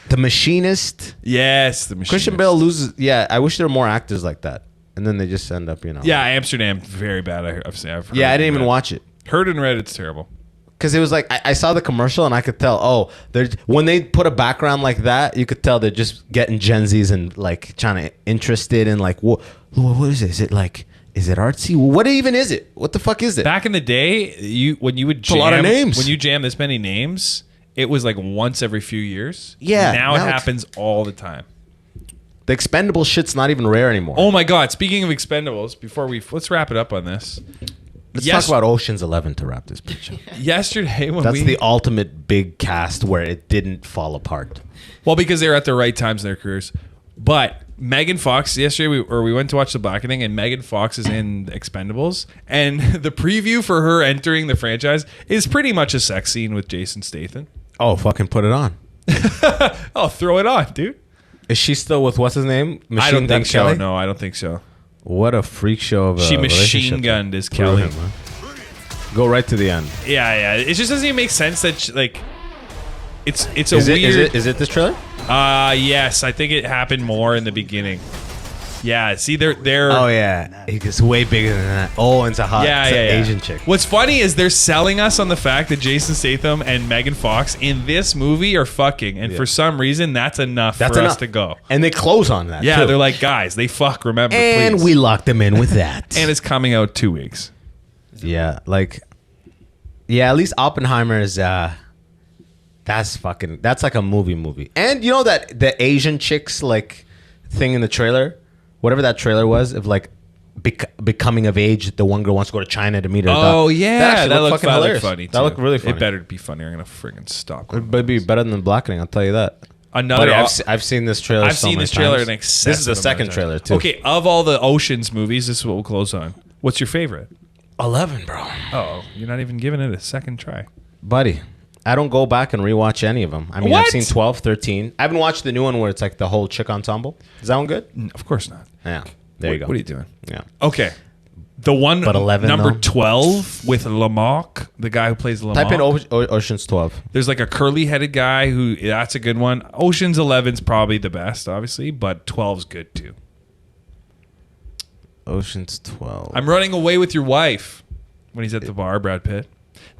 [SPEAKER 2] The Machinist.
[SPEAKER 1] Yes, the Machinist.
[SPEAKER 2] Christian Bale loses. Yeah, I wish there were more actors like that. and then they just end up,
[SPEAKER 1] Yeah, Amsterdam, very bad. I've heard
[SPEAKER 2] Yeah, I didn't even watch it.
[SPEAKER 1] Heard and read it's terrible.
[SPEAKER 2] Because it was like I saw the commercial and I could tell. When they put a background like that, you could tell they're just getting Gen Zs and like trying to interested in like what is it? Is it like? Is it artsy? What even is it? What the fuck is it?
[SPEAKER 1] Back in the day, when you would jam,
[SPEAKER 2] a lot of names.
[SPEAKER 1] When you jam this many names, it was like once every few years.
[SPEAKER 2] Yeah.
[SPEAKER 1] Now it happens all the time.
[SPEAKER 2] The Expendables shit's not even rare anymore.
[SPEAKER 1] Oh my God! Speaking of Expendables, let's wrap it up on this.
[SPEAKER 2] Let's talk about Ocean's 11 to wrap this bitch up.
[SPEAKER 1] Yesterday,
[SPEAKER 2] that's the ultimate big cast where it didn't fall apart.
[SPEAKER 1] Well, because they were at the right times in their careers, but. Megan Fox, yesterday we went to watch The Blackening, and Megan Fox is in Expendables, and the preview for her entering the franchise is pretty much a sex scene with Jason Statham.
[SPEAKER 2] Oh, fucking put it on.
[SPEAKER 1] Oh, throw it on, dude.
[SPEAKER 2] Is she still with what's his name?
[SPEAKER 1] I don't think so. No, I don't think so.
[SPEAKER 2] What a freak show of a
[SPEAKER 1] She machine gunned is Kelly.
[SPEAKER 2] Go right to the end.
[SPEAKER 1] Yeah. It just doesn't even make sense that it's a
[SPEAKER 2] weird.
[SPEAKER 1] Is
[SPEAKER 2] it this trailer?
[SPEAKER 1] Yes, I think it happened more in the beginning. Yeah, see, they're.
[SPEAKER 2] Oh yeah, it gets way bigger than that. Oh, it's a hot, Asian chick.
[SPEAKER 1] What's funny is they're selling us on the fact that Jason Statham and Megan Fox in this movie are fucking, and for some reason that's enough for us to go.
[SPEAKER 2] And they close on that.
[SPEAKER 1] Yeah,
[SPEAKER 2] too.
[SPEAKER 1] they're like, guys, they fuck. Remember,
[SPEAKER 2] and
[SPEAKER 1] please.
[SPEAKER 2] we locked them in with that.
[SPEAKER 1] And it's coming out 2 weeks.
[SPEAKER 2] Yeah, at least Oppenheimer is. That's like a movie. And you know that the Asian chicks like thing in the trailer, whatever that trailer was of like becoming of age. The one girl wants to go to China to meet her.
[SPEAKER 1] Oh yeah, that looked
[SPEAKER 2] fucking hilarious.
[SPEAKER 1] Funny. Too.
[SPEAKER 2] That looked really funny.
[SPEAKER 1] It better be funny. I'm gonna friggin' stop.
[SPEAKER 2] It would be better than Blackening. I'll tell you that. I've seen this trailer.
[SPEAKER 1] I've seen this trailer in excess.
[SPEAKER 2] This is the second trailer too.
[SPEAKER 1] Okay, of all the Ocean's movies, this is what we'll close on. What's your favorite?
[SPEAKER 2] 11, bro.
[SPEAKER 1] Oh, you're not even giving it a second try,
[SPEAKER 2] buddy. I don't go back and rewatch any of them. I mean,
[SPEAKER 1] what?
[SPEAKER 2] I've seen 12, 13. I haven't watched the new one where it's like the whole chick ensemble. Is that one good?
[SPEAKER 1] Of course not.
[SPEAKER 2] Yeah. There you go.
[SPEAKER 1] What are you doing?
[SPEAKER 2] Yeah.
[SPEAKER 1] Okay. The one,
[SPEAKER 2] but 11,
[SPEAKER 1] number
[SPEAKER 2] though?
[SPEAKER 1] 12 with Lamarck, the guy who plays Lamarck.
[SPEAKER 2] Type in Ocean's 12.
[SPEAKER 1] There's like a curly-headed guy who, that's a good one. Ocean's 11's probably the best, obviously, but 12's good too.
[SPEAKER 2] Ocean's 12.
[SPEAKER 1] I'm running away with your wife when he's at the bar, Brad Pitt.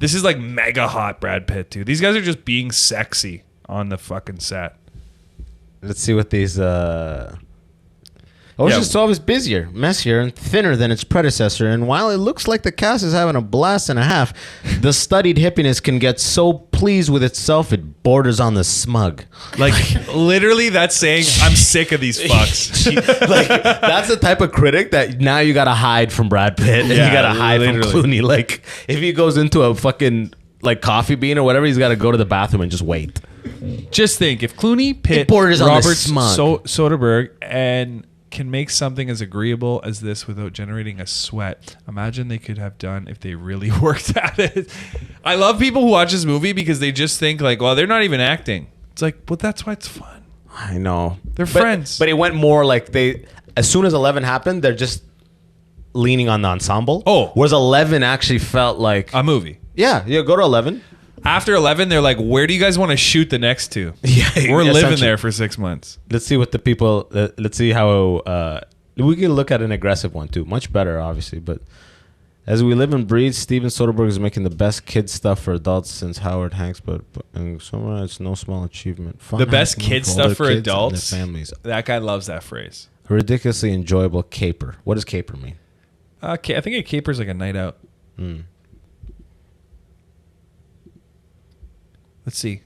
[SPEAKER 1] This is like mega hot Brad Pitt, too. These guys are just being sexy on the fucking set.
[SPEAKER 2] Let's see what these... Ocean's 12 is busier, messier, and thinner than its predecessor. And while it looks like the cast is having a blast and a half, the studied hippiness can get so pleased with itself it borders on the smug.
[SPEAKER 1] Like, literally, that's saying, I'm sick of these fucks.
[SPEAKER 2] Like, that's the type of critic that now you got to hide from Brad Pitt and you got to hide from Clooney. Like, if he goes into a fucking, like, coffee bean or whatever, he's got to go to the bathroom and just wait.
[SPEAKER 1] Just think, if Clooney, Pitt,
[SPEAKER 2] borders on
[SPEAKER 1] Robert
[SPEAKER 2] the smug.
[SPEAKER 1] Soderbergh, and... can make something as agreeable as this without generating a sweat. Imagine they could have done if they really worked at it. I love people who watch this movie because they just think like, well, they're not even acting. It's like, well, that's why it's fun.
[SPEAKER 2] I know.
[SPEAKER 1] They're friends.
[SPEAKER 2] But it went more like as soon as 11 happened, they're just leaning on the ensemble.
[SPEAKER 1] Oh.
[SPEAKER 2] Whereas 11 actually felt like...
[SPEAKER 1] a movie.
[SPEAKER 2] Yeah, go to 11.
[SPEAKER 1] After 11, they're like, where do you guys want to shoot the next two?
[SPEAKER 2] Yeah,
[SPEAKER 1] we're living there for 6 months.
[SPEAKER 2] Let's see what the people. Let's see how we can look at an aggressive one too. Much better, obviously. But as we live and breathe, Steven Soderbergh is making the best kid stuff for adults since Howard Hanks. But in summer, it's no small achievement. Fun
[SPEAKER 1] the best kid stuff for adults.
[SPEAKER 2] And their families.
[SPEAKER 1] That guy loves that phrase.
[SPEAKER 2] A ridiculously enjoyable caper. What does caper mean?
[SPEAKER 1] I think a caper is like a night out. Let's see.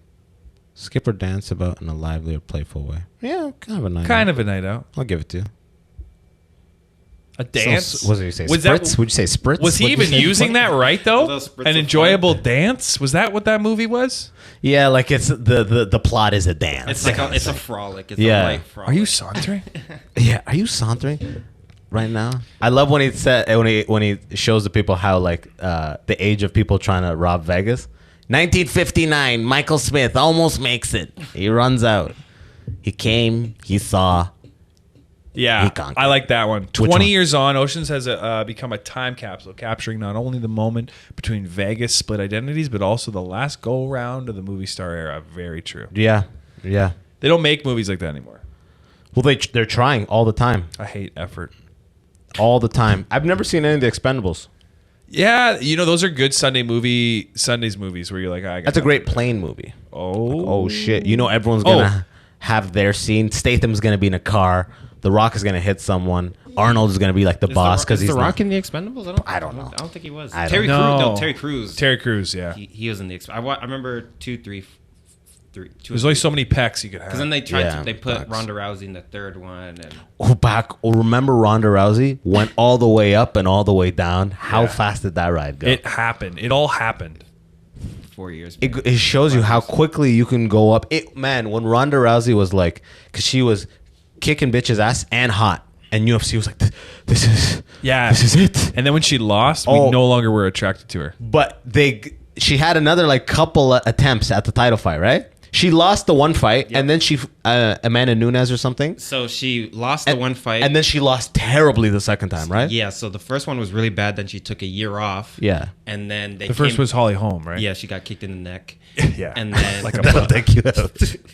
[SPEAKER 2] Skip or dance about in a lively or playful way. Yeah, kind of a night out.
[SPEAKER 1] Kind of a night out.
[SPEAKER 2] I'll give it to you.
[SPEAKER 1] A dance?
[SPEAKER 2] What did you say? Spritz? Would you say spritz?
[SPEAKER 1] Was he even using that right, though? An enjoyable dance? Was that what that movie was?
[SPEAKER 2] Yeah, like it's the plot is a dance.
[SPEAKER 3] It's like it's a frolic. It's a light frolic.
[SPEAKER 1] Are you sauntering?
[SPEAKER 2] Yeah, are you sauntering right now? I love when he said when he shows the people how like the age of people trying to rob Vegas. 1959, Michael Smith almost makes it. He runs out. He came, he saw.
[SPEAKER 1] Yeah, I like that one. 20
[SPEAKER 2] one?
[SPEAKER 1] years on, Oceans has become a time capsule, capturing not only the moment between Vegas split identities, but also the last go-round of the movie star era. Very true.
[SPEAKER 2] Yeah.
[SPEAKER 1] They don't make movies like that anymore.
[SPEAKER 2] Well, they're trying all the time.
[SPEAKER 1] I hate effort.
[SPEAKER 2] all the time. I've never seen any of the Expendables.
[SPEAKER 1] Yeah, you know, those are good Sundays movies where you're like, I got
[SPEAKER 2] That's a great plane movie.
[SPEAKER 1] Oh
[SPEAKER 2] Shit! You know, everyone's gonna have their scene. Statham's gonna be in a car. The Rock is gonna hit someone. Arnold is gonna be like the boss because he's
[SPEAKER 3] the Rock in the Expendables.
[SPEAKER 2] I don't know.
[SPEAKER 3] I don't think he was.
[SPEAKER 2] I
[SPEAKER 3] Terry
[SPEAKER 2] don't
[SPEAKER 3] Crews.
[SPEAKER 1] know.
[SPEAKER 3] No, Terry Crews.
[SPEAKER 1] Terry Crews, yeah.
[SPEAKER 3] He was in the. I remember 2, 3, 3.
[SPEAKER 1] There's only so many pecs you could have.
[SPEAKER 3] Because then they tried
[SPEAKER 2] Yeah,
[SPEAKER 3] they put
[SPEAKER 2] facts.
[SPEAKER 3] Ronda Rousey in the third one. And
[SPEAKER 2] Remember Ronda Rousey went all the way up and all the way down. How
[SPEAKER 1] Yeah.
[SPEAKER 2] fast did that ride go?
[SPEAKER 1] It happened. It all happened.
[SPEAKER 3] 4 years.
[SPEAKER 2] It shows you how quickly you can go up. Man, when Ronda Rousey was like, because she was kicking bitches' ass and hot, and UFC was like, this is it.
[SPEAKER 1] And then when she lost, we no longer were attracted to her.
[SPEAKER 2] But she had another like couple attempts at the title fight, right? She lost the one fight, and then she Amanda Nunes or something.
[SPEAKER 3] So she lost the one fight,
[SPEAKER 2] and then she lost terribly the second time, right?
[SPEAKER 3] Yeah. So the first one was really bad. Then she took a year off.
[SPEAKER 2] Yeah.
[SPEAKER 3] And then
[SPEAKER 1] The first was Holly Holm, right?
[SPEAKER 3] Yeah, she got kicked in the neck.
[SPEAKER 1] Yeah.
[SPEAKER 3] And then
[SPEAKER 1] Like a
[SPEAKER 2] Thank you.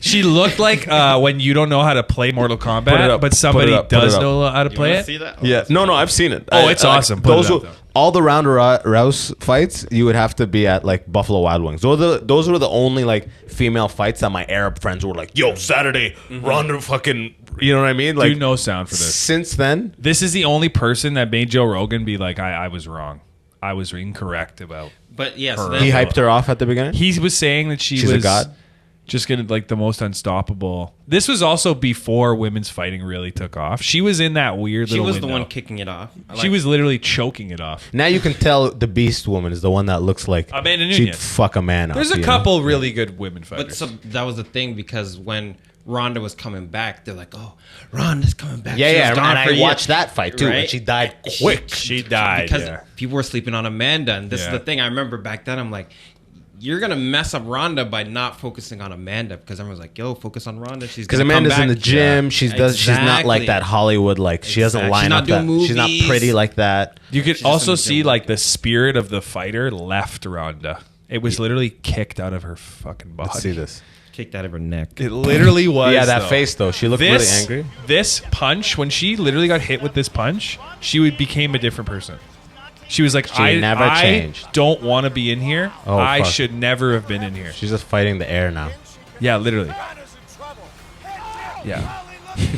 [SPEAKER 1] She looked like when you don't know how to play Mortal Kombat,
[SPEAKER 2] Put it up,
[SPEAKER 1] but
[SPEAKER 2] put
[SPEAKER 1] somebody
[SPEAKER 2] it up, put
[SPEAKER 1] does
[SPEAKER 2] it up.
[SPEAKER 1] know how to
[SPEAKER 3] You
[SPEAKER 1] play
[SPEAKER 3] wanna
[SPEAKER 1] it.
[SPEAKER 3] see that?
[SPEAKER 2] Yeah, no, I've seen it.
[SPEAKER 1] Oh, it's awesome. Put
[SPEAKER 2] Those
[SPEAKER 1] it up,
[SPEAKER 2] were,
[SPEAKER 1] though.
[SPEAKER 2] all the Ronda Rousey fights, you would have to be at like Buffalo Wild Wings. Those were the only like female fights that my Arab friends were like, "Yo, Saturday, Ronda fucking," you know what I mean? Like,
[SPEAKER 1] Do no sound for this.
[SPEAKER 2] Since then,
[SPEAKER 1] This is the only person that made Joe Rogan be like, I was wrong. I was incorrect about.
[SPEAKER 3] But yeah, so
[SPEAKER 1] Her.
[SPEAKER 2] he
[SPEAKER 3] then,
[SPEAKER 2] hyped her off at the beginning.
[SPEAKER 1] He was saying that
[SPEAKER 2] She's
[SPEAKER 1] was
[SPEAKER 2] a god.
[SPEAKER 1] just gonna like the most unstoppable. This was also before women's fighting really took off. She was in that weird
[SPEAKER 3] she
[SPEAKER 1] little
[SPEAKER 3] was the
[SPEAKER 1] window.
[SPEAKER 3] one kicking it off.
[SPEAKER 1] She was literally choking it off.
[SPEAKER 2] Now you can tell the Beast Woman is the one that looks like
[SPEAKER 1] Amanda
[SPEAKER 2] she'd
[SPEAKER 1] Nunes.
[SPEAKER 2] fuck a man up.
[SPEAKER 1] There's a
[SPEAKER 2] you know?
[SPEAKER 1] couple really good women
[SPEAKER 3] But
[SPEAKER 1] fighters.
[SPEAKER 3] so that was the thing because when Ronda was coming back, they're like, "Oh, Ronda's coming back."
[SPEAKER 2] Yeah,
[SPEAKER 3] She
[SPEAKER 2] yeah.
[SPEAKER 3] was gone
[SPEAKER 2] And
[SPEAKER 3] for
[SPEAKER 2] I
[SPEAKER 3] years.
[SPEAKER 2] watched that fight too, and
[SPEAKER 3] Right?
[SPEAKER 2] she died quick.
[SPEAKER 1] she died
[SPEAKER 3] because
[SPEAKER 1] yeah.
[SPEAKER 3] people were sleeping on Amanda, and this is
[SPEAKER 1] Yeah.
[SPEAKER 3] the thing. I remember back then, I'm like, "You're gonna mess up Ronda by not focusing on Amanda," because everyone's like, "Yo, focus on Ronda." She's
[SPEAKER 2] Because
[SPEAKER 3] gonna come
[SPEAKER 2] Amanda's in the
[SPEAKER 3] back.
[SPEAKER 2] gym.
[SPEAKER 3] Yeah.
[SPEAKER 2] She's not like
[SPEAKER 3] Exactly.
[SPEAKER 2] that Hollywood. Like she doesn't
[SPEAKER 3] Exactly.
[SPEAKER 2] line
[SPEAKER 3] She's not
[SPEAKER 2] up that.
[SPEAKER 3] doing
[SPEAKER 2] She's not
[SPEAKER 3] movies.
[SPEAKER 2] pretty like that.
[SPEAKER 1] You could
[SPEAKER 3] She's just
[SPEAKER 1] also
[SPEAKER 3] in the
[SPEAKER 1] see
[SPEAKER 3] gym.
[SPEAKER 1] like the spirit of the fighter left Ronda. It was literally kicked out of her fucking body.
[SPEAKER 2] Let's see this.
[SPEAKER 3] Kicked out of her neck.
[SPEAKER 1] It literally was.
[SPEAKER 2] Yeah, that
[SPEAKER 1] though.
[SPEAKER 2] face though. She looked really angry.
[SPEAKER 1] This punch, when she literally got hit with this punch, she became a different person. She was like,
[SPEAKER 2] She never changed.
[SPEAKER 1] I don't want to be in here.
[SPEAKER 2] Oh,
[SPEAKER 1] I
[SPEAKER 2] fuck.
[SPEAKER 1] should never have been in here.
[SPEAKER 2] She's just fighting the air now.
[SPEAKER 1] Yeah, literally. Yeah.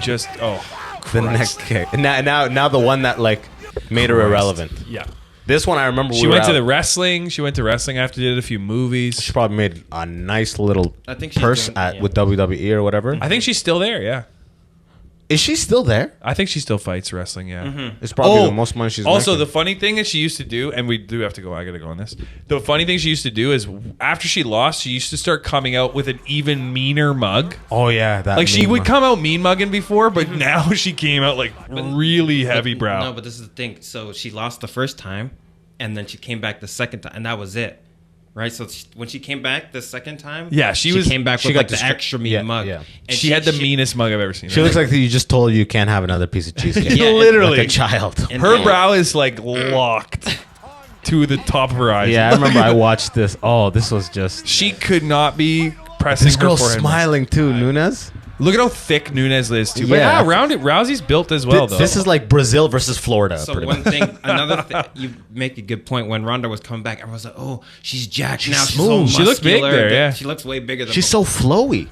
[SPEAKER 1] Just
[SPEAKER 2] The next kick. Now the one that like made her irrelevant.
[SPEAKER 1] yeah.
[SPEAKER 2] This one I remember.
[SPEAKER 1] She
[SPEAKER 2] we
[SPEAKER 1] went
[SPEAKER 2] were
[SPEAKER 1] to the
[SPEAKER 2] out.
[SPEAKER 1] wrestling. She went to wrestling after did a few movies.
[SPEAKER 2] She probably made a nice little
[SPEAKER 3] I think she's
[SPEAKER 2] purse
[SPEAKER 3] doing- yeah.
[SPEAKER 2] with WWE or whatever.
[SPEAKER 1] I think she's still there. Yeah.
[SPEAKER 2] Is she still there?
[SPEAKER 1] I think she still fights wrestling. Yeah.
[SPEAKER 2] It's probably the most money she's
[SPEAKER 1] also
[SPEAKER 2] making.
[SPEAKER 1] the funny thing that she used to do, and we do have to go. I got to go on this. The funny thing she used to do is after she lost, she used to start coming out with an even meaner mug.
[SPEAKER 2] Oh yeah, that
[SPEAKER 1] Like she
[SPEAKER 2] meme.
[SPEAKER 1] would come out mean mugging before, but now she came out like really heavy brow.
[SPEAKER 3] No, but this is the thing. So she lost the first time, and then she came back the second time, and that was it. Right? So when she came back the second time,
[SPEAKER 1] Yeah, she was-
[SPEAKER 3] came back
[SPEAKER 2] she
[SPEAKER 3] with
[SPEAKER 2] got
[SPEAKER 3] like the
[SPEAKER 2] distra-
[SPEAKER 3] extra mean
[SPEAKER 2] yeah,
[SPEAKER 3] mug.
[SPEAKER 2] yeah.
[SPEAKER 3] And
[SPEAKER 1] she had the meanest mug I've ever seen.
[SPEAKER 2] She looks like you just told you can't have another piece of cheesecake.
[SPEAKER 3] Yeah,
[SPEAKER 1] literally
[SPEAKER 2] like a child.
[SPEAKER 3] And-
[SPEAKER 1] her brow is like locked to the top of her eyes.
[SPEAKER 2] Yeah, I remember I watched this. Oh, this was just.
[SPEAKER 1] She could not be pressing
[SPEAKER 2] This
[SPEAKER 1] her
[SPEAKER 2] girl's
[SPEAKER 1] forehead.
[SPEAKER 2] smiling too, Nunes.
[SPEAKER 1] Look at how thick Nunes is too. But
[SPEAKER 2] Yeah.
[SPEAKER 1] Rousey's built as well though.
[SPEAKER 2] This is like Brazil versus Florida.
[SPEAKER 3] So
[SPEAKER 2] pretty
[SPEAKER 3] one
[SPEAKER 2] much.
[SPEAKER 3] thing, another thing, you make a good point. When Ronda was coming back, everyone was like, "Oh, she's jacked
[SPEAKER 2] She's
[SPEAKER 3] now. She's
[SPEAKER 2] smooth.
[SPEAKER 3] so
[SPEAKER 1] She looks big
[SPEAKER 3] muscular."
[SPEAKER 1] there, yeah.
[SPEAKER 3] She looks way bigger than
[SPEAKER 2] She's so flowy.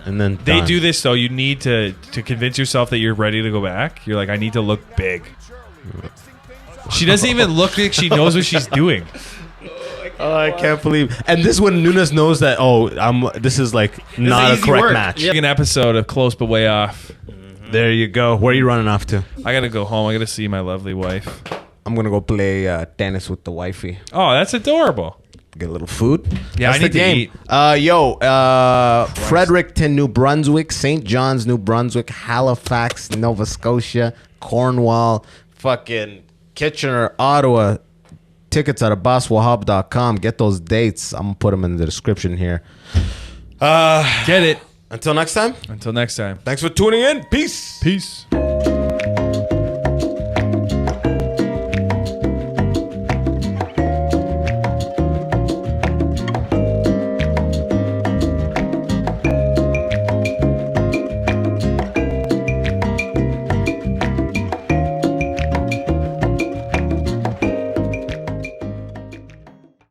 [SPEAKER 2] And then
[SPEAKER 1] They
[SPEAKER 2] done.
[SPEAKER 1] do this though. You need to convince yourself that you're ready to go back. You're like, I need to look big. She doesn't even look like she knows what she's doing.
[SPEAKER 2] Oh, I can't believe. And this is when Nunes knows that. Oh, this is like not a
[SPEAKER 3] easy
[SPEAKER 2] correct
[SPEAKER 3] work.
[SPEAKER 2] match.
[SPEAKER 1] An episode of Close But Way Off.
[SPEAKER 2] There you go. Where are you running off to?
[SPEAKER 1] I gotta go home. I gotta see my lovely wife.
[SPEAKER 2] I'm gonna go play tennis with the wifey.
[SPEAKER 1] Oh, that's adorable.
[SPEAKER 2] Get a little food.
[SPEAKER 1] Yeah,
[SPEAKER 2] That's
[SPEAKER 1] I need
[SPEAKER 2] the
[SPEAKER 1] to
[SPEAKER 2] game. Fredericton, New Brunswick, St. John's, New Brunswick, Halifax, Nova Scotia, Cornwall, fucking Kitchener, Ottawa. Tickets at abbaswahab.com. Get those dates. I'm gonna put them in the description here.
[SPEAKER 1] Get it.
[SPEAKER 2] Until next time.
[SPEAKER 1] Until next time.
[SPEAKER 2] Thanks for tuning in. Peace.
[SPEAKER 1] Peace.